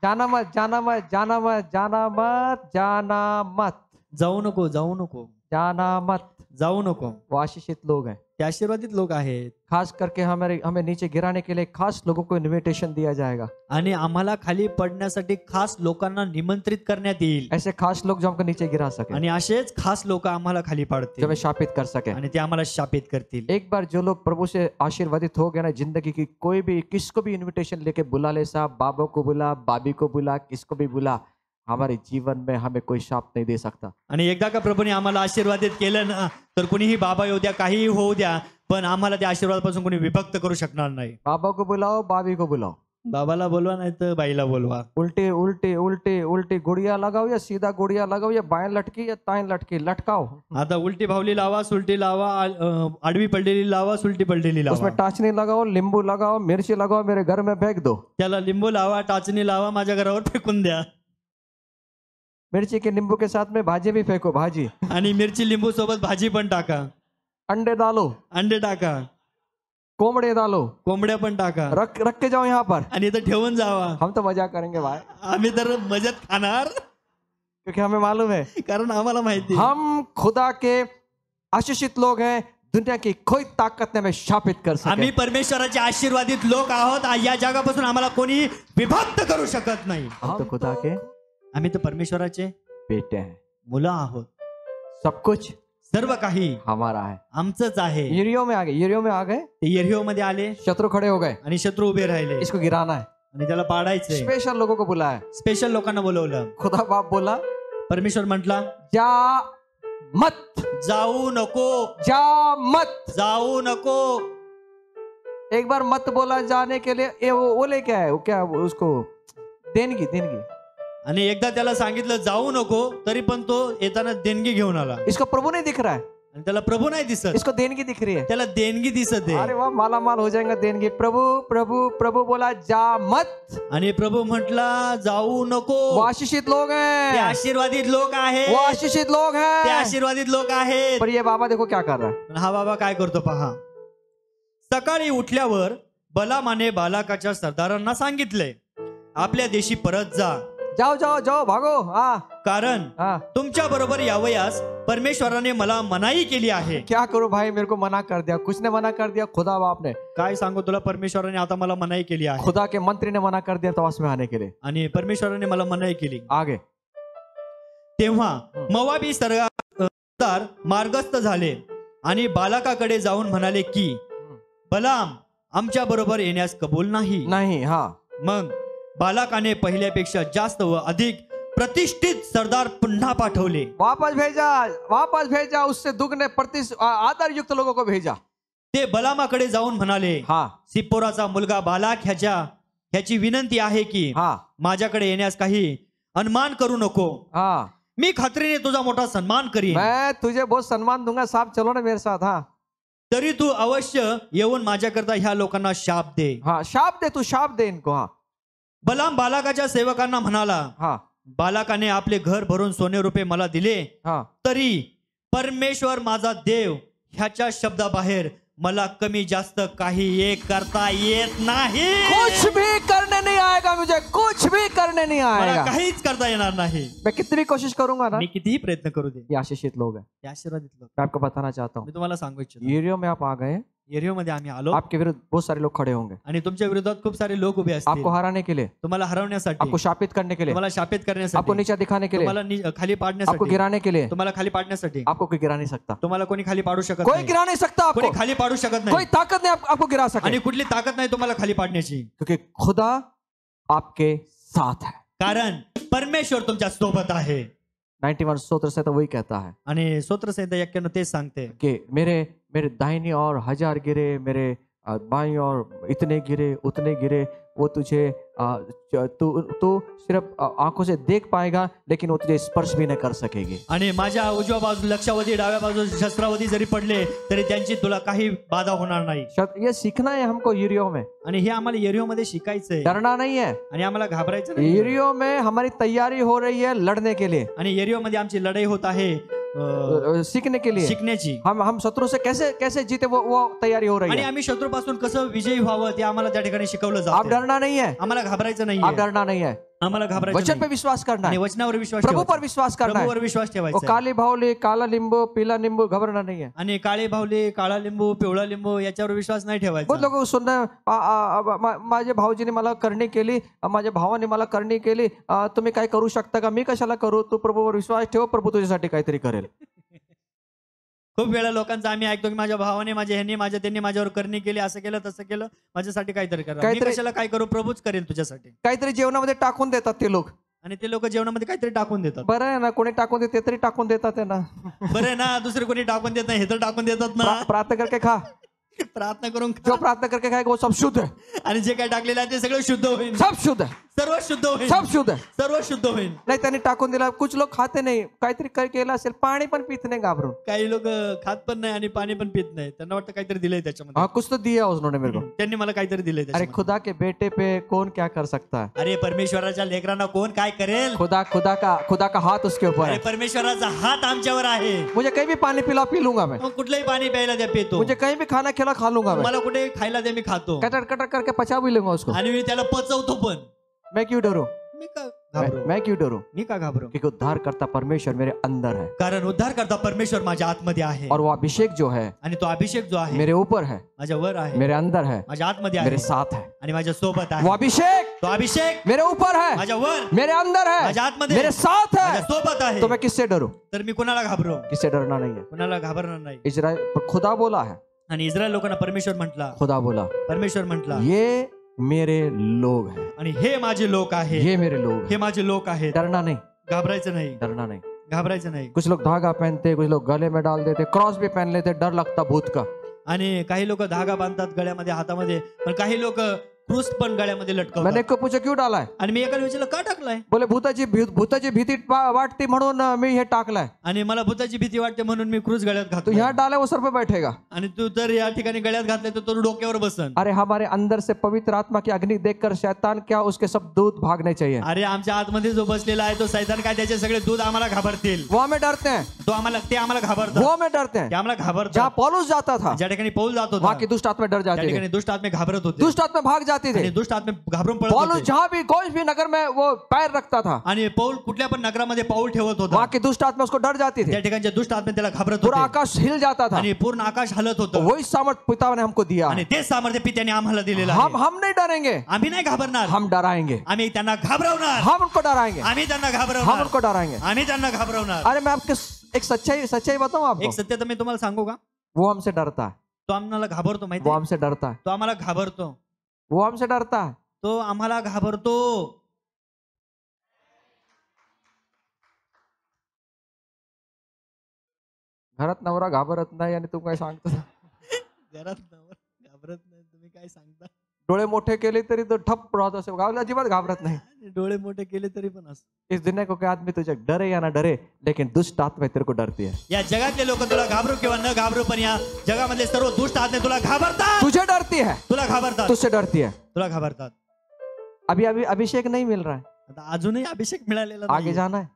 जाना मत, जाना मत, जाना मत, जाना मत, जाना मत, जाऊ नको, जाऊ नको, जाना मत। जाऊ नको। वो आशीषित लोग हैं। ते आशीर्वादित लोक आहेत। खास करके हमें नीचे गिराने के लिए खास लोगों को इनविटेशन दिया जाएगा। आणि आम्हाला खाली पडण्यासाठी खास लोकांना निमंत्रित करण्यात येईल। ऐसे खास लोग जो हमको नीचे गिरा सके, आणि असेच खास लोक आम्हाला खाली जो पाडतील हमें शापित कर सके। आणि ते आम्हाला शापित करतील। एक बार जो लोग प्रभु से आशीर्वादित हो गए ना, जिंदगी की कोई भी किसको भी इनविटेशन लेके बुला ले, साहब बाबा को बुला, बाबी को बुला, किसको भी बुला, हमारे जीवन में हमें कोई शाप नहीं दे सकता। आणि एकदा का प्रभूने आम्हाला आशीर्वादित केलं ना, तर कुणीही बाबा येऊ द्या, काहीही होऊ द्या, पण आम्हाला त्या आशीर्वादापासून कोणी विभक्त करू शकणार नाही। बाबा को बुलाओ, बाबी को बुलाओ, बाबाला बोलवा नाही तर बाईला बोलवा। उल्टे उल्टे उल्टे उल्टे गुड़िया लगाओ या सीधा गुड़िया लगाओ, या बाएं लटकी या दाएं लटकी, लटकाओ। आता उलटी भावली लावा, सुलटी लावा, आडवी पडलेली लावा, सुलटी पडलेली लावा। उसमें टाचनी लगाओ, नींबू लगाओ, मिर्ची लगाओ, मेरे घर में फेंक दो। त्याला लिंबू लावा, टाचणी लावा, माझ्या घरावर फेकून द्या। मिर्ची के नींबू के साथ में भाजी भी फेंको, भाजी। आणि मिरची लिंबू सोबत भाजी पण टाका। अंडे डालो, अंडे टाका, कोंबड़े डालो, कोंबड्या पण टाका, रख के जाओ यहाँ पर। आणि इथं ठेवून जावा। हम तो मजा करेंगे भाई, आम्ही तर मजेत खाणार, क्योंकि हमें मालूम है कारण आम्हाला माहिती हम खुदा के आशीषित लोग हैं। दुनिया की कोई ताकत ने हमें शापित कर सके। आम्ही परमेश्वराचे आशीर्वादित लोक आहोत। या जगापासून आम्हाला कोणी विभक्त करू शकत नाही। हम तो खुदा के आम्ही तर परमेश्वराचे बेटे हैं। मुलं आहोत। सब कुछ सर्व काही हमारा है। आमचंच आहे। यरीहो में आ गए, यरीहो में आ गए, ते यरीहो मध्ये आले शत्रु खड़े हो गए, आणि शत्रू उभे राहिले इसको गिराना है। आणि त्याला पाडायचंय। स्पेशल लोगों को बुलाया, स्पेशल लोकांना बोलवलं। खुदा बाप बोला, परमेश्वर म्हटला, जा मत, जाऊ नको, जा मत। जाऊ नको। एक बार मत बोला जाने के लिए, ये वो ले क्या है, वो क्या उसको देनगी, देनगी। आणि एकदा त्याला सांगितलं जाऊ नको, तरी पण तो येताना देणगी घेऊन आला। इसको प्रभु नहीं दिख रहा है, आणि त्याला प्रभू नाही दिसत, इसको देनगी दिख रही है। त्याला देणगी दिसत आहे। अरे वाह, माला माल हो जाएगा देनगी। प्रभु प्रभु प्रभु बोला जा मत। आणि प्रभू म्हटला जाऊ नको। वो आशीषित लोग ते हैं, आशीर्वादित लोक आहेत। वो आशीषित लोग ते हैं। आशीर्वादित लोक आहेत। पर ये बाबा देखो क्या कर रहा है। पण हा बाबा काय करतो पहा। सकाळी उठल्यावर बलामाने बालाकाच्या सरदारांना सांगितले, आपल्या देशी परत जा। जाओ जाओ जाओ, भागो। हाँ, कारण हाँ तुमच्या बरोबर यावयास परमेश्वराने मला मनाई केली आहे. क्या करूं भाई, मेरे को मना कर दिया, कुछ ने मना कर दिया, खुदा बाप ने, काय सांगू तुला, परमेश्वराने आता मला मनाई केली आहे. खुदा के मंत्री ने मना कर दिया तवास में आने के लिए. आणि परमेश्वराने मला मनाई केली. आगे तेव्हा मोवाबी सरदार मार्गस्थ झाले आणि बालाकाकडे जाऊन म्हणाले की बलाम आमच्या बरोबर येण्यास कबूल नाही. नहीं. हाँ मग बालाकाने पहिल्यापेक्षा जास्त व अधिक प्रतिष्ठित सरदार पुन्हा पाठवले. वापस भेजा उससे दुगने आदर युक्त लोगों को भेजा. ते बलामाकडे जाऊन म्हणाले, हाँ सिप्पोराचा मुलगा बालाक ह्याची विनंती आहे की हाँ माझ्याकडे येण्यास काही अनुमान करू नको. हाँ मी खात्रीने तुझा मोठा सन्मान करीन. मैं तुझे बहुत सम्मान दूंगा, साहब चलो ना मेरे साथ. हाँ तरी तू अवश्य येऊन माझ्याकरता ह्या लोकांना शाप दे. हाँ शाप दे, तू शाप दे इनको. हाँ बलाम बालाकाच्या सेवकांना म्हणाला, हाँ बालाकाने आपले घर भरून सोने रुपये मला दिले, हाँ तरी परमेश्वर माझा देव ह्याच्या शब्दाबाहेर मला कमी जास्त काही एक करता येत नाही. कुछ भी करने नहीं आएगा मुझे, कुछ भी करने नहीं मला आएगा. काहीच करता येणार नाही. मैं कितनी भी कोशिश करूंगा ना. मी कितीही प्रयत्न करू दे. ये आशीषित लोग हैं. ते आशीर्वादित लोक. मैं आपको बताना चाहता हूँ, मी तुम्हाला सांगू इच्छितो, एरियो में आप आ गए, एरियो मध्ये आम्ही आलो आपके विरुद्ध बहुत सारे लोग खड़े होंगे, आणि तुमच्या विरोधात खूप सारे लोक उभे असतील. आपको हराने के लिए, तुम्हाला हरवण्यासाठी, आपको शापित करने के लिए, तुम्हाला शापित आपको करण्यासाठी, नीचा दिखाने के लिए, तुम्हाला खाली आपको पाडण्यासाठी, गिराने के लिए. तुम्हाला खाली पाडण्यासाठी. आपको कोई गिरा नहीं सकता, तुम्हाला कोणी खाली पाडू शकत कोई नाही. गिरा नहीं सकता कोणी आपको, खाली पाडू शकत कोई नाही. ताकत नहीं आपको गिरा सके, आणि कुठली ताकद नाही तुम्हाला खाली पाडण्याची. क्योंकि खुदा आपके साथ है. कारण परमेश्वर तुमच्या सोबत आहे. 91 स्तोत्र से तो वही कहता है आणि स्तोत्रसंहिता 91 तेच सांगते कि मेरे दाहिनी और 1000 गिरे, मेरे बाईं और इतने गिरे उतने गिरे, वो तुझे तू सिर्फ आंखों से देख पाएगा, लेकिन वो तुझे स्पर्श भी नहीं कर सकेगी. आणि माझ्या उजव्या बाजू लक्षावधी डाव्या बाजू शस्त्रावधी जरी पडले तरी त्यांची तुला काही बाधा होणार नाही. ये सीखना है हमको यरीहो में. आणि हे आम्हाला एरियो मध्ये शिकायचंय. डरना नहीं है. आणि आम्हाला घाबरायचं नाही. यरीहो में हमारी तैयारी हो रही है लड़ने के लिए, आणि एरियो मध्ये आमची लढाई होत आहे सीखने के लिए. शिकण्याची. हम शत्रु से कैसे जीते वो तैयारी हो रही आणि है. आम्ही शत्रूपासून कसं विजयी व्हावं ते आम्हाला त्या ठिकाणी शिकवलं आप जातं. डरना नहीं है, आम्हाला घाबरायचं नाही. आप डरना नहीं है. आम्हाला घाबरायचं वचन पे नाही. विश्वास करना आणि है, वचनावर विश्वास प्रभु पर ठेवायचा. विश्वास करना है. प्रभूवर विश्वास वो ठेवायचा. काली भावली, काला लिंबू, पीला लिंबू घबराना नहीं है. आणि काळे भावले, काळा लिंबू, पिवळा लिंबू याच्यावर विश्वास नाही बहुत ठेवायचा. लोगों को सुनना, माझे भाऊजीने मला करणी केली, माझ्या भावाने मला करणी केली, तुम्ही काय करू शकता का, मी कशाला करू, तू प्रभूवर विश्वास ठेव, प्रभू तुझ्यासाठी काहीतरी करेल. खूप वेळा लोकांचा आम्ही ऐकतो की माझ्या भावाने, माझ्या ह्यांनी, त्यांनी माझ्यावर करणी केली, असं केलं तसं केलं, माझ्यासाठी काहीतरी करा. मी काहीतरी- कशाला काय करू, प्रभूच करेल तुझ्यासाठी. काहीतरी जेवणामध्ये टाकून देतात ते लोक. आणि ते लोक जेवणामध्ये काहीतरी टाकून देतात. बरं आहे ना, कोणी टाकून देते तरी टाकून देतात आहे ना. बरं आहे ना, दुसरे कोणी टाकून देत नाही, हे तर टाकून देतात ना. प्रार्थना करके खा, प्रार्थना करून खा. जो प्रार्थना करके खाएगा वो सब शुद्ध है, आणि जे काय टाकलेलं आहे ते सगळं शुद्ध होईल. सब शुद्ध है, सर्व शुद्ध होईल. सब शुद्ध है. सर्व शुद्ध होईल. नाही त्यांनी टाकून दिला. कुछ लोक खाते नाही, काहीतरी केलं असेल, पाणी पण पित नाही घाबरून. काही लोक खात पण नाही आणि पाणी पण पित नाही. त्यांना वाटतं काहीतरी दिलंय त्याच्यामध्ये. हाँ कुछ तो दिया उन्होंने मेरे को. त्यांनी मला काहीतरी दिलंय अरे त्याच्यामध्ये. खुदा के बेटे पे कौन क्या कर सकता है. अरे परमेश्वराच्या लेकरांना कोण काय करेल. खुदा का हाथ उसके ऊपर अरे है. परमेश्वराचा हात आमच्यावर आहे. मुझे कहीं भी पानी पिला पी लूंगा मैं, मग कुठलंही पाणी प्यायला द्या पितो. मुझे कहीं भी खाना खिला खा लूंगा मैं, मला कुठे खायला द्या मी खातो. कटर कटर करके पचा भी लूंगा उसको. आणि मी त्याला पचवतो पण. मैं क्यों डरूं, मी का घाबरू. मैं क्यों डरूं, मी का घाबरू. क्योंकि उद्धार करता परमेश्वर मेरे अंदर है, कारण उद्धार करता परमेश्वर माझ्या आतमध्ये आहे. और वो अभिषेक जो है आणि तो अभिषेक जो आहे मेरे ऊपर है, माझ्या वर आहे, मेरे अंदर है, माझ्या आतमध्ये मेरे आहे साथ है. आणि माझ्या सोबत वो आहे. अभिषेक तो अभिषेक मेरे ऊपर है, माझ्या वर, मेरे अंदर है, माझ्या आतमध्ये, मेरे साथ माझ्या है. सोबत आहे. तो मैं किससे डरूं, तर मी कुणाला घाबरू. किससे डरना नहीं है. कुणाला घाबरणार नाही. इजराइल पर खुदा बोला है, आणि इस्रायल लोकांना परमेश्वर म्हटला, खुदा बोला परमेश्वर म्हटला, ये मेरे लोग हैं, आणि हे माझे लोक आहे. ये मेरे लोग हे माझे लोक आहेत. डरना नहीं, घाबरायचं नाही, डरना नहीं. घाबरायचं नाही. कुछ लोग धागा पहनते, कुछ लोग गले में डाल देते, क्रॉस भी पहन लेते, डर लगता भूत का. आणि काही लोक धागा बांधतात गळ्यामध्ये, हातामध्ये, पण काही लोक क्रूस पण गळ्यामध्ये मैंने लटकवतात. एक को पूछा क्यों डाला है, आणि मी एकाला विचारलं का टाकलाय. बोले भूताची भीती वाटती म्हणून मी हे टाकलाय. आणि मला भूताची भीती वाटते म्हणून मी क्रूस गळ्यात तो घातला. यहाँ डाले वो सर पे बैठेगा. आणि तू जर या ठिकाणी गळ्यात घातले तर तो डोक्यावर बसन. अरे हमारे अंदर से पवित्र आत्मा की अग्नि देखकर शैतान क्या उसके सब दूत भागने चाहिए. अरे आमच्या आतमध्ये जो बसलेला आहे तो सैतान काय त्याचे सगळे दूध आम्हाला घाबरतील. वो हमें डरते हैं, ते आम्हाला घाबरतात. वो हमें डरते हैं. ते आम्हाला घाबरतात. जहाँ पौलुस जाता था ज्या ठिकाणी पौल जात होता वहां की दुष्ट आत्मा डर त्या जाती ठिकाणी थी, दुष्ट आत्मे घाबरत होते. दुष्ट आत्मा भाग जाती आणि थी। दुष्ट आत्मे घाबरून पळत पौलुस होते जहां भी कोई भी नगर में वो पैर रखता था, आणि पौल कुठल्या पण नगरामध्ये पाऊल ठेवत होता वहां की दुष्ट आत्मा उसको डर जाती थी, त्या ठिकाणचे दुष्ट आत्मे त्याला घाबरत पूरा होते आकाश हिल जाता था। आणि पूर्ण आकाश हलत तो होतं वही सामर्थ पिता ने हमको दिया आणि है। तेच सामर्थ्य पित्याने आम्हाला दिलेलं हम आहे। हम नहीं डरेंगे, आम्ही नाही घाबरणार, हम डराएंगे, आम्ही त्यांना घाबरवणार, हम उनको डराएंगे, आम्ही त्यांना हम घाबरवणार, उनको डराएंगे। आम्ही त्यांना घाबरवणार। अरे मैं आपको एक सच्चाई सच्चाई बताऊं आपको, एक सत्य तर मी तुम्हाला सांगू का, वो हमसे डरता है, तो आम्हाला घाबरतो माहिती वो आहे? हमसे डरता है, तो आम्हाला घाबरतो, वो हमसे डरता है। तो आम्हाला घाबरतो। घरात नवरा घाबरत नाही आणि तू काय सांगतो? घरात घाबरत नाही, तुम्ही काय सांगता? डोळे मोठे केले तरी तो ठप्प राहत असे, गावला अजिबात घाबरत नाही। डोळे मोठे केले तरी पण असं। इस दुनिया को कोई आदमी तुझे डरे या ना डरे, लेकिन दुष्ट आत्मा तेरे को डरती है। या जगातले लोक तुला घाबरू किंवा न घाबरू, पण या जगामधले सर्व दुष्ट आत्मे तुला घाबरतात, तुझे डरती है, तुला घाबरतात, तुझसे डरती है। तुला घाबरतात। अभी अभी अभिषेक नहीं मिल रहा है, आता अजूनही अभिषेक मिळालेला आगे नाहीये। जाना है,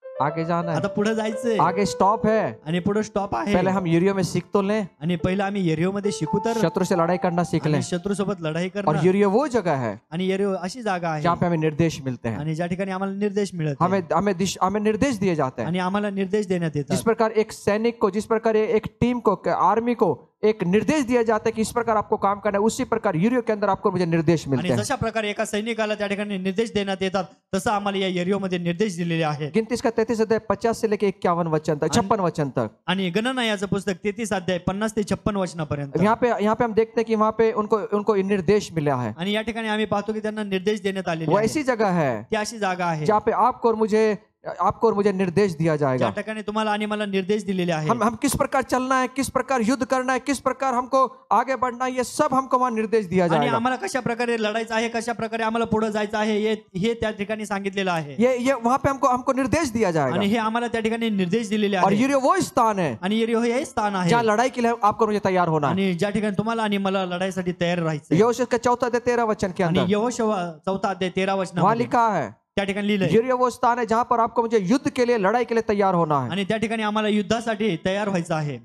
आगे जाना आता है, पुढे जायचंय आगे स्टॉप है। आणि पुढे स्टॉप आहे। पहले हम यूरियो में सीख तो लें, आणि पहिलं आम्ही येरियो मध्ये शिकू तर, शत्रु से लड़ाई करना सीख लें। आणि शत्रू सोबत लढाई और करणार। यूरियो वो जगह है आणि येरियो अशी जागा आहे जहाँ पे हमें निर्देश मिलते हैं, आणि ज्या ठिकाणी आम्हाला निर्देश मिळत हमें हमें निर्देश दिए जाते हैं। आणि आम्हाला निर्देश देण्यात जिस येतात। प्रकार एक सैनिक को, जिस प्रकार एक टीम को, आर्मी को एक निर्देश दिया जाता है कि इस प्रकार आपको काम करना है, उसी प्रकार यूरियो के अंदर आपको मुझे निर्देश आणि मिलते हैं। जशा प्रकारे एका सैनिकाला त्या ठिकाणी निर्देश देण्यात येतात, तसं आम्हाला या येरियो मध्ये निर्देश दिलेले आहेत। गिनती इसका 33 अध्याय 50 से लेके 51 वचन तक, 56 वचन तक। आणि गणना याचं पुस्तक 33 अध्याय 50 ते 56 वचनापर्यंत। यहाँ पे हम देखते हैं कि वहाँ पे उनको निर्देश मिला है। आणि या ठिकाणी आम्ही पाहतो की त्यांना निर्देश देण्यात आलेले वो आहेत। ऐसी जगह है ती अशी जागा आहे जहाँ पे आपको और मुझे निर्देश दिया ज्या जाएगा। ठिकाणी तुम्हाला आणि मला निर्देश दिलेले आहेत। हम किस प्रकार चलना है, किस प्रकार युद्ध करना है, किस प्रकार हमको आगे बढ़ना है, ये सब हमको वहाँ निर्देश दिया आणि जाएगा। आम्हाला कशा प्रकारे लढायचं आहे, कशा प्रकारे आम्हाला पुढे जायचं आहे, हे त्या ठिकाणी सांगितलेलं आहे। ये वहाँ पे हमको निर्देश दिया आणि जाएगा। हे आम्हाला त्या ठिकाणी निर्देश दिलेले और आहेत। यूरियो वो स्थान है आणि येरियो हे स्थान आहे जहाँ लड़ाई के लिए आपको और मुझे तैयार होना है। आणि ज्या ठिकाणी तुम्हाला आणि मला लढाईसाठी तयार राहायचं आहे। यहोशू का 4 अध्याय 13 वचन के आणि अंदर यहोशू 4 अध्याय 13 वहाँ वचनामध्ये लिखा है, त्या ठिकाणी लिहिलंय। यूरियो वो स्थान है जहाँ पर आपको मुझे युद्ध के लिए, लड़ाई के लिए तैयार होना है। आणि त्या ठिकाणी आम्हाला युद्धासाठी तयार व्हायचं आहे।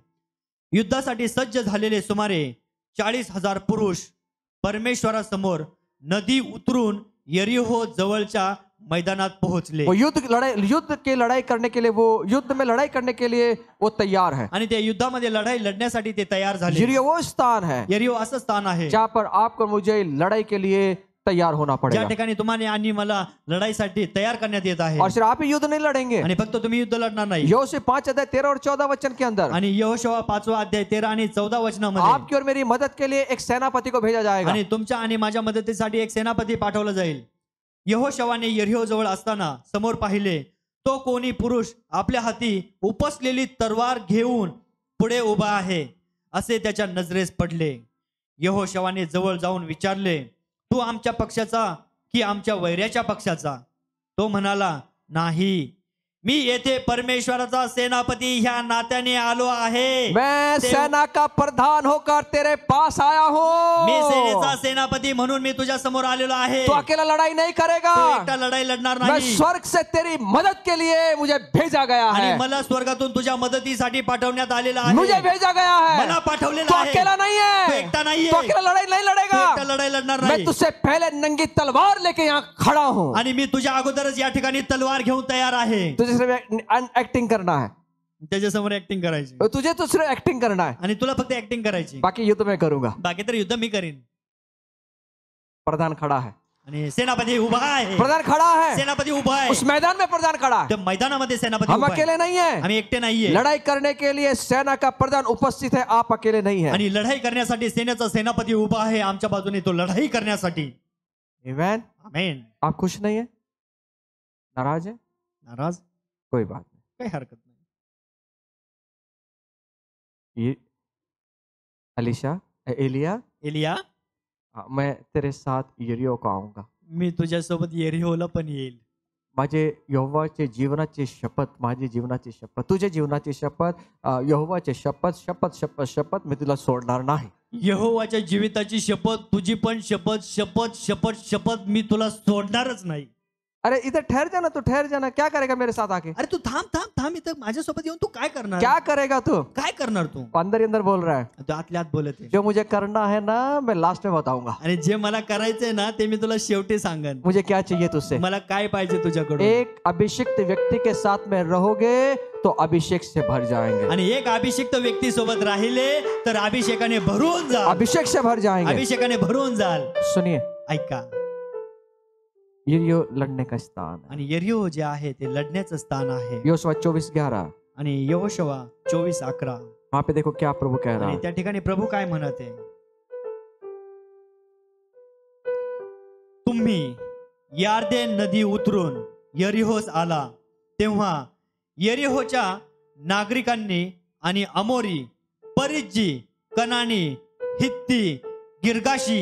युद्धासाठी सज्ज झालेले सुमारे 40,000 पुरुष परमेश्वरासमोर नदी उतरून यरीहो जवळच्या मैदानात पोहोचले। वो युद्ध की लड़ाई करने के लिए, वो युद्ध में लड़ाई करने के लिए वो तैयार है। आणि त्या युद्धामध्ये लढाई लढण्यासाठी ते तयार झाले। यूरियो वो स्थान है यरीहो असं स्थान आहे जहाँ पर आपको मुझे लड़ाई के लिए तैयार होना ज्या पड़ेगा। ठिकाणी तुम्हाला आणि मला लढाईसाठी तयार करण्यात येत आहे। और सिर्फ आप ही युद्ध नहीं लड़ेंगे। आणि फक्त तुम्ही युद्ध लढणार नाही। यहोशू 5 अध्याय 13 और 14 वचन के अंदर आणि यहोशू 5 अध्याय 13 आणि 14 वचनामध्ये आपकी और मेरी मदद के लिए एक सेनापति को भेजा जाएगा। आणि तुमच्या आणि माझ्या मदतीसाठी एक सेनापती पाठवला जाईल। यहोशवाने यरीहो जवळ असताना समोर पाहिले, तो कोणी पुरुष आपल्या हाती उपसलेली तलवार घेऊन पुढे उभा आहे असे त्याच्या नजरेस पडले। यहोशवाने जवळ जाऊन विचारले, तू आमच्या पक्षाचा की आमच्या वैऱ्याच्या पक्षाचा? तो म्हणाला, नाही, मी येथे परमेश्वराचा सेनापती ह्या नात्याने आलो आहे। मैं सेना का प्रधान होकर तेरे पास आया हूँ। मी सेनेचा सेनापती म्हणून मी तुझ्या समोर आलेलो आहे। तो अकेला लड़ाई नहीं करेगा, तू एकटा लढाई लढणार मैं नाही। स्वर्ग से तेरी मदद के लिए मुझे भेजा गया आणि है। मला स्वर्गातून तुझ्या मदतीसाठी पाठवण्यात आलेला आहे। मुझे भेजा गया मला है। पाठवलेला तो आहे। अकेला नहीं तू है, एकटा नाहीये। तो अकेला लड़ाई नहीं तू लड़ेगा। एकटा लढाई लढणार मैं नाही। तुझसे पहले नंगी तलवार लेके यहाँ खड़ा हूँ। आणि मी तुझ्या अगोदरच या ठिकाणी तलवार घेऊन तयार आहे। तुझे सिर्फ एक्टिंग करना है, त्याच्या समोर ऍक्टिंग करायची तुझे तो सिर्फ एक्टिंग करना है, आणि तुला फक्त ऍक्टिंग करायची। बाकी युद्ध मैं करूंगा। बाकी तर युद्ध मी करीन। प्रधान खड़ा है, आणि सेनापती उभा आहे। प्रधान खड़ा है, सेनापती उभा आहे। उस मैदान में प्रधान खड़ा है। त्या मैदानामध्ये सेनापती हम उभा आहे। अकेले नहीं है, आम्ही एकटे नाहीये। लड़ाई करने के लिए सेना का प्रधान उपस्थित है, आप अकेले नहीं है। आणि लढाई करण्यासाठी सेनेचा सेनापती उभा आहे आमच्या बाजूने, तो लढाई करण्यासाठी। आमेन। आमेन। आप खुश नहीं है, नाराज है, नाराज? कोई बात नहीं। काही हरकत नाही। ये एलिया, एलिया, मैं तेरे साथ यरीहो को आऊंगा। मी तुझ्यासोबत येरिहोला पण येईल। माझे यहोवाचे जीवनाची शपथ, माझी जीवनाची शपथ, तुझे जीवनाची शपथ, यहोवाचे शपथ, शपथ शपथ शपथ, मी तुला सोडणार नाही। यहोवाच्या जीविताची शपथ, तुझी पण शपथ, शपथ शपथ शपथ, मी तुला सोडणारच नाही। अरे इधर ठहर जाना, तू ठहर जाना, क्या करेगा मेरे साथ आके? अरे तू थांब थांब थांब, इथं माझ्यासोबत येऊन तू काय करणार? क्या करेगा तू? काय करणार तू? अंदर ही अंदर बोल रहा है, तू आतल्या आत बोलत आहे. जो मुझे करना है ना मैं लास्ट में बताऊंगा. आणि जे मला करायचंय ना ते मी तुला शेवटी सांगन. मुझे क्या चाहिए तुझसे? मला काय पाहिजे तुझ्याकडून? एक अभिषिक्त व्यक्ति के साथ में रहोगे तो अभिषेक से भर जाएंगे. आणि एक अभिषिक्त व्यक्ती सोबत राहिले तर अभिषेकाने भरून जा. अभिषेक से भर जाएंगे. अभिषेकाने भरून जाल. सुनिए, ऐका, यरीहो लड़ने का स्थान है. आणि यरीहो जे आहे ते लढण्याचं स्थान आहे. योशुआ 24:11. आणि यहोशुआ 24:11. वहां पे देखो क्या प्रभु कह रहा आणि है. त्या ठिकाणी प्रभू काय म्हणत आहे? तुम्ही यार्देन नदी उतरून यरीहोस आला तेव्हा यरीहोच्या नागरिकांनी आणि अमोरी, परिज्जी, कनानी, हित्ती, गिरगाशी,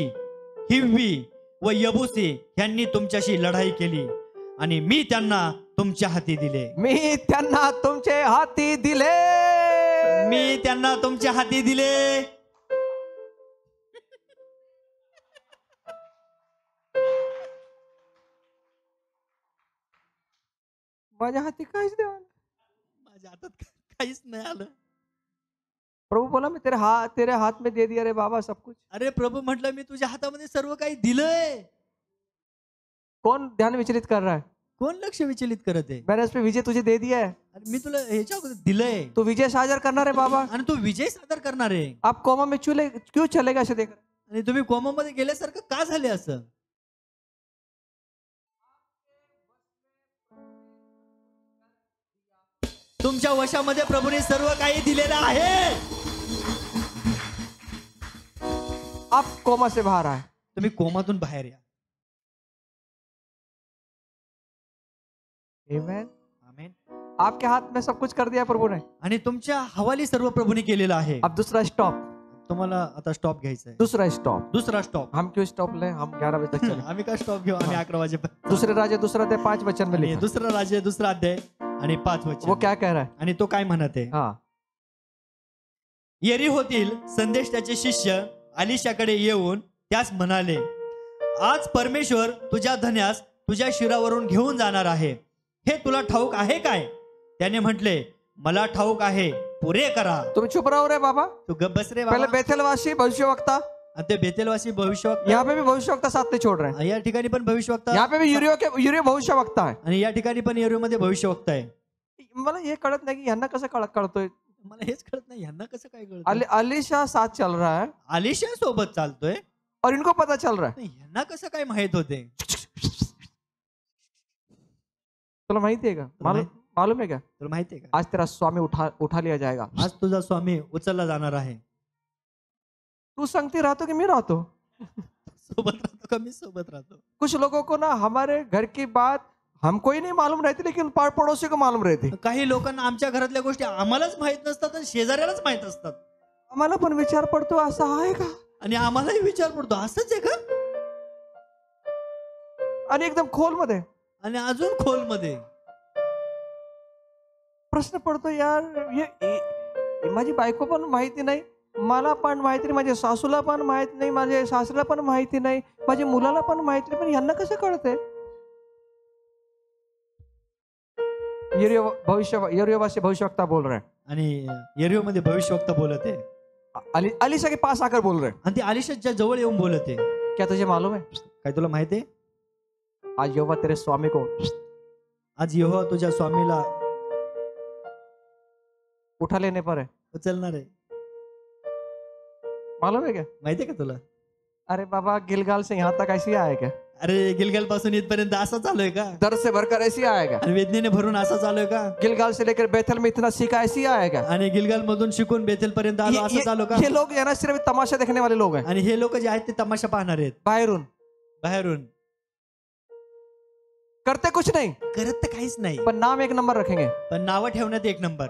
हिव्वी व यबुसी यांनी तुमच्याशी लढाई केली आणि मी त्यांना तुमच्या हाती दिले. मी त्यांना तुमचे हाती दिले. मी त्यांना तुमच्या हाती दिले. माझ्या हाती काहीच देवा. माझ्या हातात काहीच नाही आलं. प्रभु बोला मैं तेरे हाथ में दे दिया रे बाबा सब कुछ. अरे प्रभु म्हटलं मी तुझ्या हातामध्ये सर्व काही दिलंय. कौन ध्यान विचलित कर रहा है? कोण लक्ष विचलित करत आहे? मैंने इस पे विजय तुझे दे दिया है. अरे मी तुला ह्याच्या अगोदर दिलंय तू विजय साजर करना रे बाबा. आणि तू विजय सादर करणार आहे. आप कोमा में क्यों चलेगा ऐसे देख. आणि तुम्ही कोमामध्ये गेल्यासारखं का झाले असं? तुमच्या वशामध्ये प्रभूने सर्व काही दिलेलं आहे. आप कोमा से बाहर आए. तुम्ही कोमातून बाहेर या. आमेन. आमेन. आपके हाथ में सब कुछ कर दिया प्रभु ने. आणि तुमच्या हवाली सर्व प्रभूने केलेलं आहे. अब दूसरा स्टॉप. तुम्हाला आता स्टॉप घ्यायचा आहे. दूसरा स्टॉप. दुसरा स्टॉप. हम क्यों स्टॉप लें? हम 11 बजे तक चले. आम्ही का स्टॉप घेऊ? आम्ही 11 वाजेपर्यंत. दूसरे राज्य दूसरा अध्याय 5 वचन में आणि लिखा. दुसरा राज्य दुसरा अध्याय आणि 5 वचन. वो क्या कह रहा है? आणि तो काय म्हणत आहे? हाँ. यरीहोतील संदेश त्याचे शिष्य अलिशाकडे येऊन त्यास म्हणाले, आज परमेश्वर तुझ्या धन्यास तुझ्या शिरावरून घेऊन जाणार आहे, हे तुला ठाऊक आहे काय? त्याने म्हटले, मला ठाऊक आहे, पुरे करा. तुम चुप रहो रे बाबा. तू गप बस रे पहले बाबा. बेथेलवासी भविष्यवक्ता. आणि ते बेतेलवासी भविष्यवक्ता. यहाँ पे भी भविष्यवक्ता साथ नहीं छोड़ रहे हैं. या ठिकाणी पण भविष्यवक्ता. यहाँ पे भी यूरियो भविष्यवक्ता है. आणि या ठिकाणी पण यरीहोमध्ये भविष्यवक्ता आहे. मला हे कळत नाही की यांना कसं कळतोय. मला हेच कळत नाही यांना कसं काय कळत. अलीशा साथ चल रहा है आलिशा सोबत चालतोय और इनको पता चल रहा है. यांना कसं काय माहित होते? तुला माहिती आहे का? मालूम है क्या? तुला माहिती आहे का? आज तेरा स्वामी उठा लिया जाएगा. आज तुझा स्वामी उचलला जाणार आहे. तू संगती राहतो की मी राहतो? सोबत राहतो का मी सोबत राहतो? कुछ लोगों को ना हमारे घर की बात हमको ही नहीं मालूम रहती लेकिन पड़ोसी को मालूम रहती. काही लोकांना आमच्या घरातल्या गोष्टी आम्हालाच माहित नसतात आणि शेजाऱ्यालाच माहित असतात. आम्हाला पण विचार पडतो असं आहे का? आणि आम्हालाही विचार पडतो असंच आहे का? आणि एकदम खोल मध्ये आणि अजून खोलमध्ये प्रश्न पडतो, यार हे माझी बायको पण माहिती नाही, मला पण माहिती नाही, माझ्या सासूला पण माहिती नाही, माझ्या सासऱ्याला पण माहिती नाही, माझ्या मुलाला पण माहिती नाही, पण यांना कसं कळतंय? यरीहोवासी भविष्यवक्ता बोल रहे हैं. आणि यरीहोमध्ये भविष्यवक्ता बोलत आहे. अलीशा के पास आकर बोल रहे हैं. आणि ते आलिशाच्या जवळ येऊन बोलत आहे. क्या तुझे मालूम है? काय तुला माहिती आहे? आज यहोवा तेरे स्वामी को, आज यहोवा तुझ्या स्वामीला उठा लेने पर है. उचलणार आहे. मालूम है क्या? माहिती आहे का तुला? अरे बाबा, गिलगाल से यहाँ तक ऐसी आया क्या? अरे गिलगाल पासून इथपर्यंत असा चालू आहे का? दर्द से भरकर ऐसी आया क्या? आणि वेदनेने भरून असा चालू आहे का? गिलगाल से लेकर बैतल में इतना सीखा ऐसी आया क्या? आणि गिलगाल मधून शिकून बेथेल पर्यंत आलो असं चालू का? ये लोग है ना सिर्फ तमाशा देखने वाले लोग हैं. आणि हे लोक जे आहेत ते तमाशा पाहणार आहेत. बाहेरून करते कुछ नहीं, करत तर काहीच नाही, पर नाम एक नंबर रखेंगे. पण नावं ठेवण्यात एक नंबर.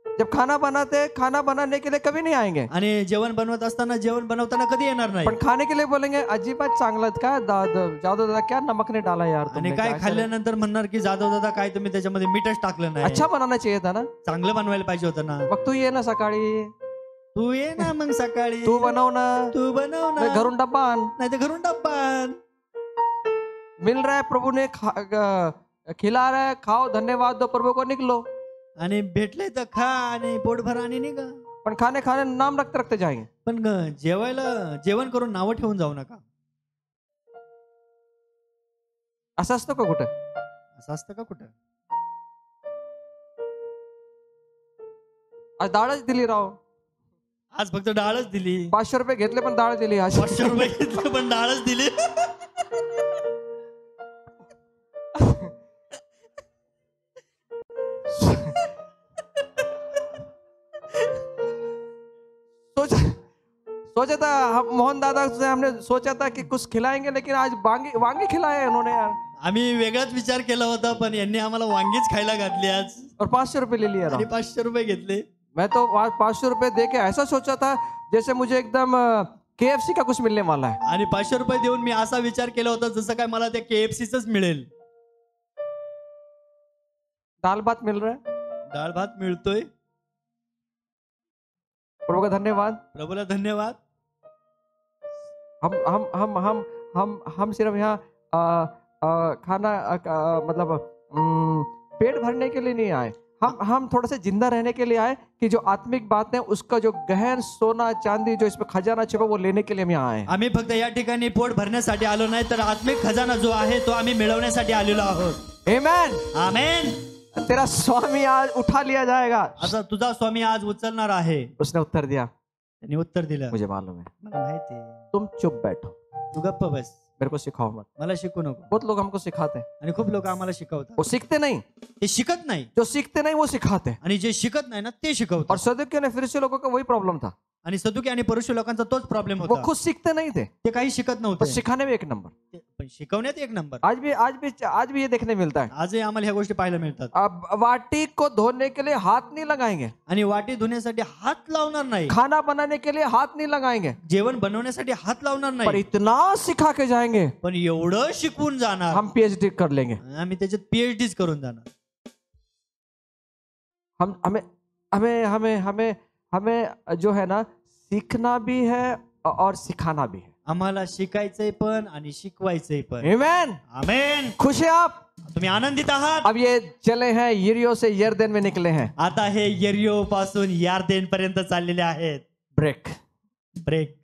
जब खाना बनाने के लिए कभी नहीं आएंगे. आणि जेवण बनवत असताना जेवण बनवताना कधी येणार नाही. पण खाने के लिए बोलेंगे अजिबात चांगलं का जादू दादा क्या नमक ने डाला यार आणि तुमने. काय खाल्ल्यानंतर म्हणणार की जाधव दादा काय तुम्ही त्याच्यामध्ये मीठच टाकलं नाही. अच्छा बनाना चाहिए था ना. चांगलं बनवायला पाहिजे होतं ना. मग तू ये ना सकाळी, तू ये ना मग सकाळी, तू बनव ना, तू बनव ना, घरून डब्बा आण. नाही तर घरून डब्बा आण. मिल रहा है, प्रभु ने खिला रहा है, खाओ, धन्यवाद दो प्रभु को, निकलो. आणि भेटले तर खा आणि पोट भरा आणि निघा. पण खाने खाने नाम रखते रखते जाएंगे. पण जेवण करून नावं ठेवून जाऊ नका. असं असतं का कुठं? असं असतं का कुठं? आज डाळच दिली राव. आज फक्त डाळच दिली. 500 रुपये घेतले पण डाळ दिली. 500 रुपये घेतले पण डाळच दिली. सोचा था हम मोहन दादा से हमने सोचा था कि कुछ खिलाएंगे, लेकिन आज वांगी खिलाए उन्होंने यार. आम्ही वेगळाच विचार केला होता, पण यांनी आम्हाला वांगीच खायला घातली आज. और 500 रुपये ले लिया. आणि 500 रुपये घेतले. मैं तो 500 रुपये दे के ऐसा सोचा था जैसे मुझे एकदम KFC का कुछ मिलने वाला है. आणि 500 रुपये देऊन मी असा विचार केला होता जसं काय मला ते KFCच मिळेल. दाल भात मिल रहा है. दाल भात मिळतोय. प्रभु का धन्यवाद. प्रभुला धन्यवाद. हम सिर्फ यहाँ खाना मतलब पेट भरने के लिए नहीं आए. हम थोड़ा सा जिंदा रहने के लिए आए कि जो आत्मिक बात है उसका जो गहन सोना चांदी जो इसमें खजाना छिपा वो लेने के लिए हम यहाँ आए. आम्ही फक्त या ठिकाणी पोट भरण्यासाठी आलो नाही, तर आत्मिक खजाना जो आहे तो आम्ही मिळवण्यासाठी आलेलो आहोत. आमेन. आमेन. तेरा स्वामी आज उठा लिया जाएगा. असं तुझा स्वामी आज उचलणार आहे. उसने उत्तर दिया. त्यांनी उत्तर दिलं. मुझे मालूम है. मला माहिती आहे. तुम चुप बैठो. तू गप्प बस. मेरे को सिखाओ मत. मला शिकू नको. बहुत लोग हमको सिखाते हैं. आणि खूप लोक आम्हाला शिकवतात. वो सीखते नहीं. ते शिकत नाही. जो सीखते नहीं वो सिखाते हैं. आणि जे शिकत नाही ना ते शिकवतात. और सदुकी और फरीसी लोगों का वही प्रॉब्लम था. आणि सदुकी आणि फरीसी लोकांचा तोच प्रॉब्लेम होता. वो खुद सीखते नहीं थे. ते काही शिकत नव्हते. सिखाने में एक नंबर. पण शिकवण्यात एक नंबर. आज भी ये देखने मिलता है. आजही आम्हाला ह्या गोष्टी पाहायला मिळतात. अब वाटी को धोने के लिए हाथ नहीं लगाएंगे. आणि वाटी धुण्यासाठी हात लावणार नाही. खाना बनाने के लिए हाथ नहीं लगाएंगे. जेवण बनवण्यासाठी हात लावणार नाही. पर इतना सिखा के जाएंगे. पण एवढं शिकवून जाणार. हम PhD कर लेंगे. आम्ही त्याच्यात PhDच करून जाणार. हमें जो है ना सीखना भी है और सिखाना भी है. आम्हाला शिकायचंय पण आणि शिकवायचंय पण. आमेन. आमेन. खुश है आप? तुम्ही आनंदित आहात? अब ये चले हैं यरीहो से यरदन में निकले हैं. आता हे यरीहो पासून यार्देन पर्यंत चाललेले आहेत. ब्रेक.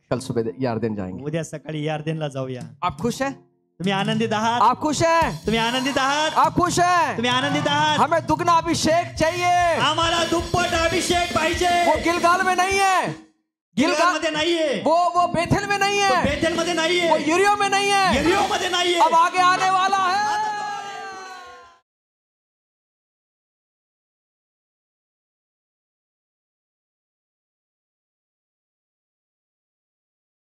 कल सुबह यार्देन जाएंगे. उद्या सकाळी यार्देनला जाऊया. आप खुश है? तुम्ही आनंदित आहात? आप खुश है? तुम्ही आनंदित आहात? आप खुश है? तुम्ही आनंदित आहात? हमें दुगना अभिषेक चाहिए. आम्हाला दुप्पट अभिषेक पाहिजे. वो गिलगाल में नहीं है. गिलगाल मध्ये नाहीये. वो बेथेल में नहीं है. बेथेल मध्ये नाहीये. वो यरीहो में नहीं है. यरीहो मध्ये नाहीये. अब आगे आने वाला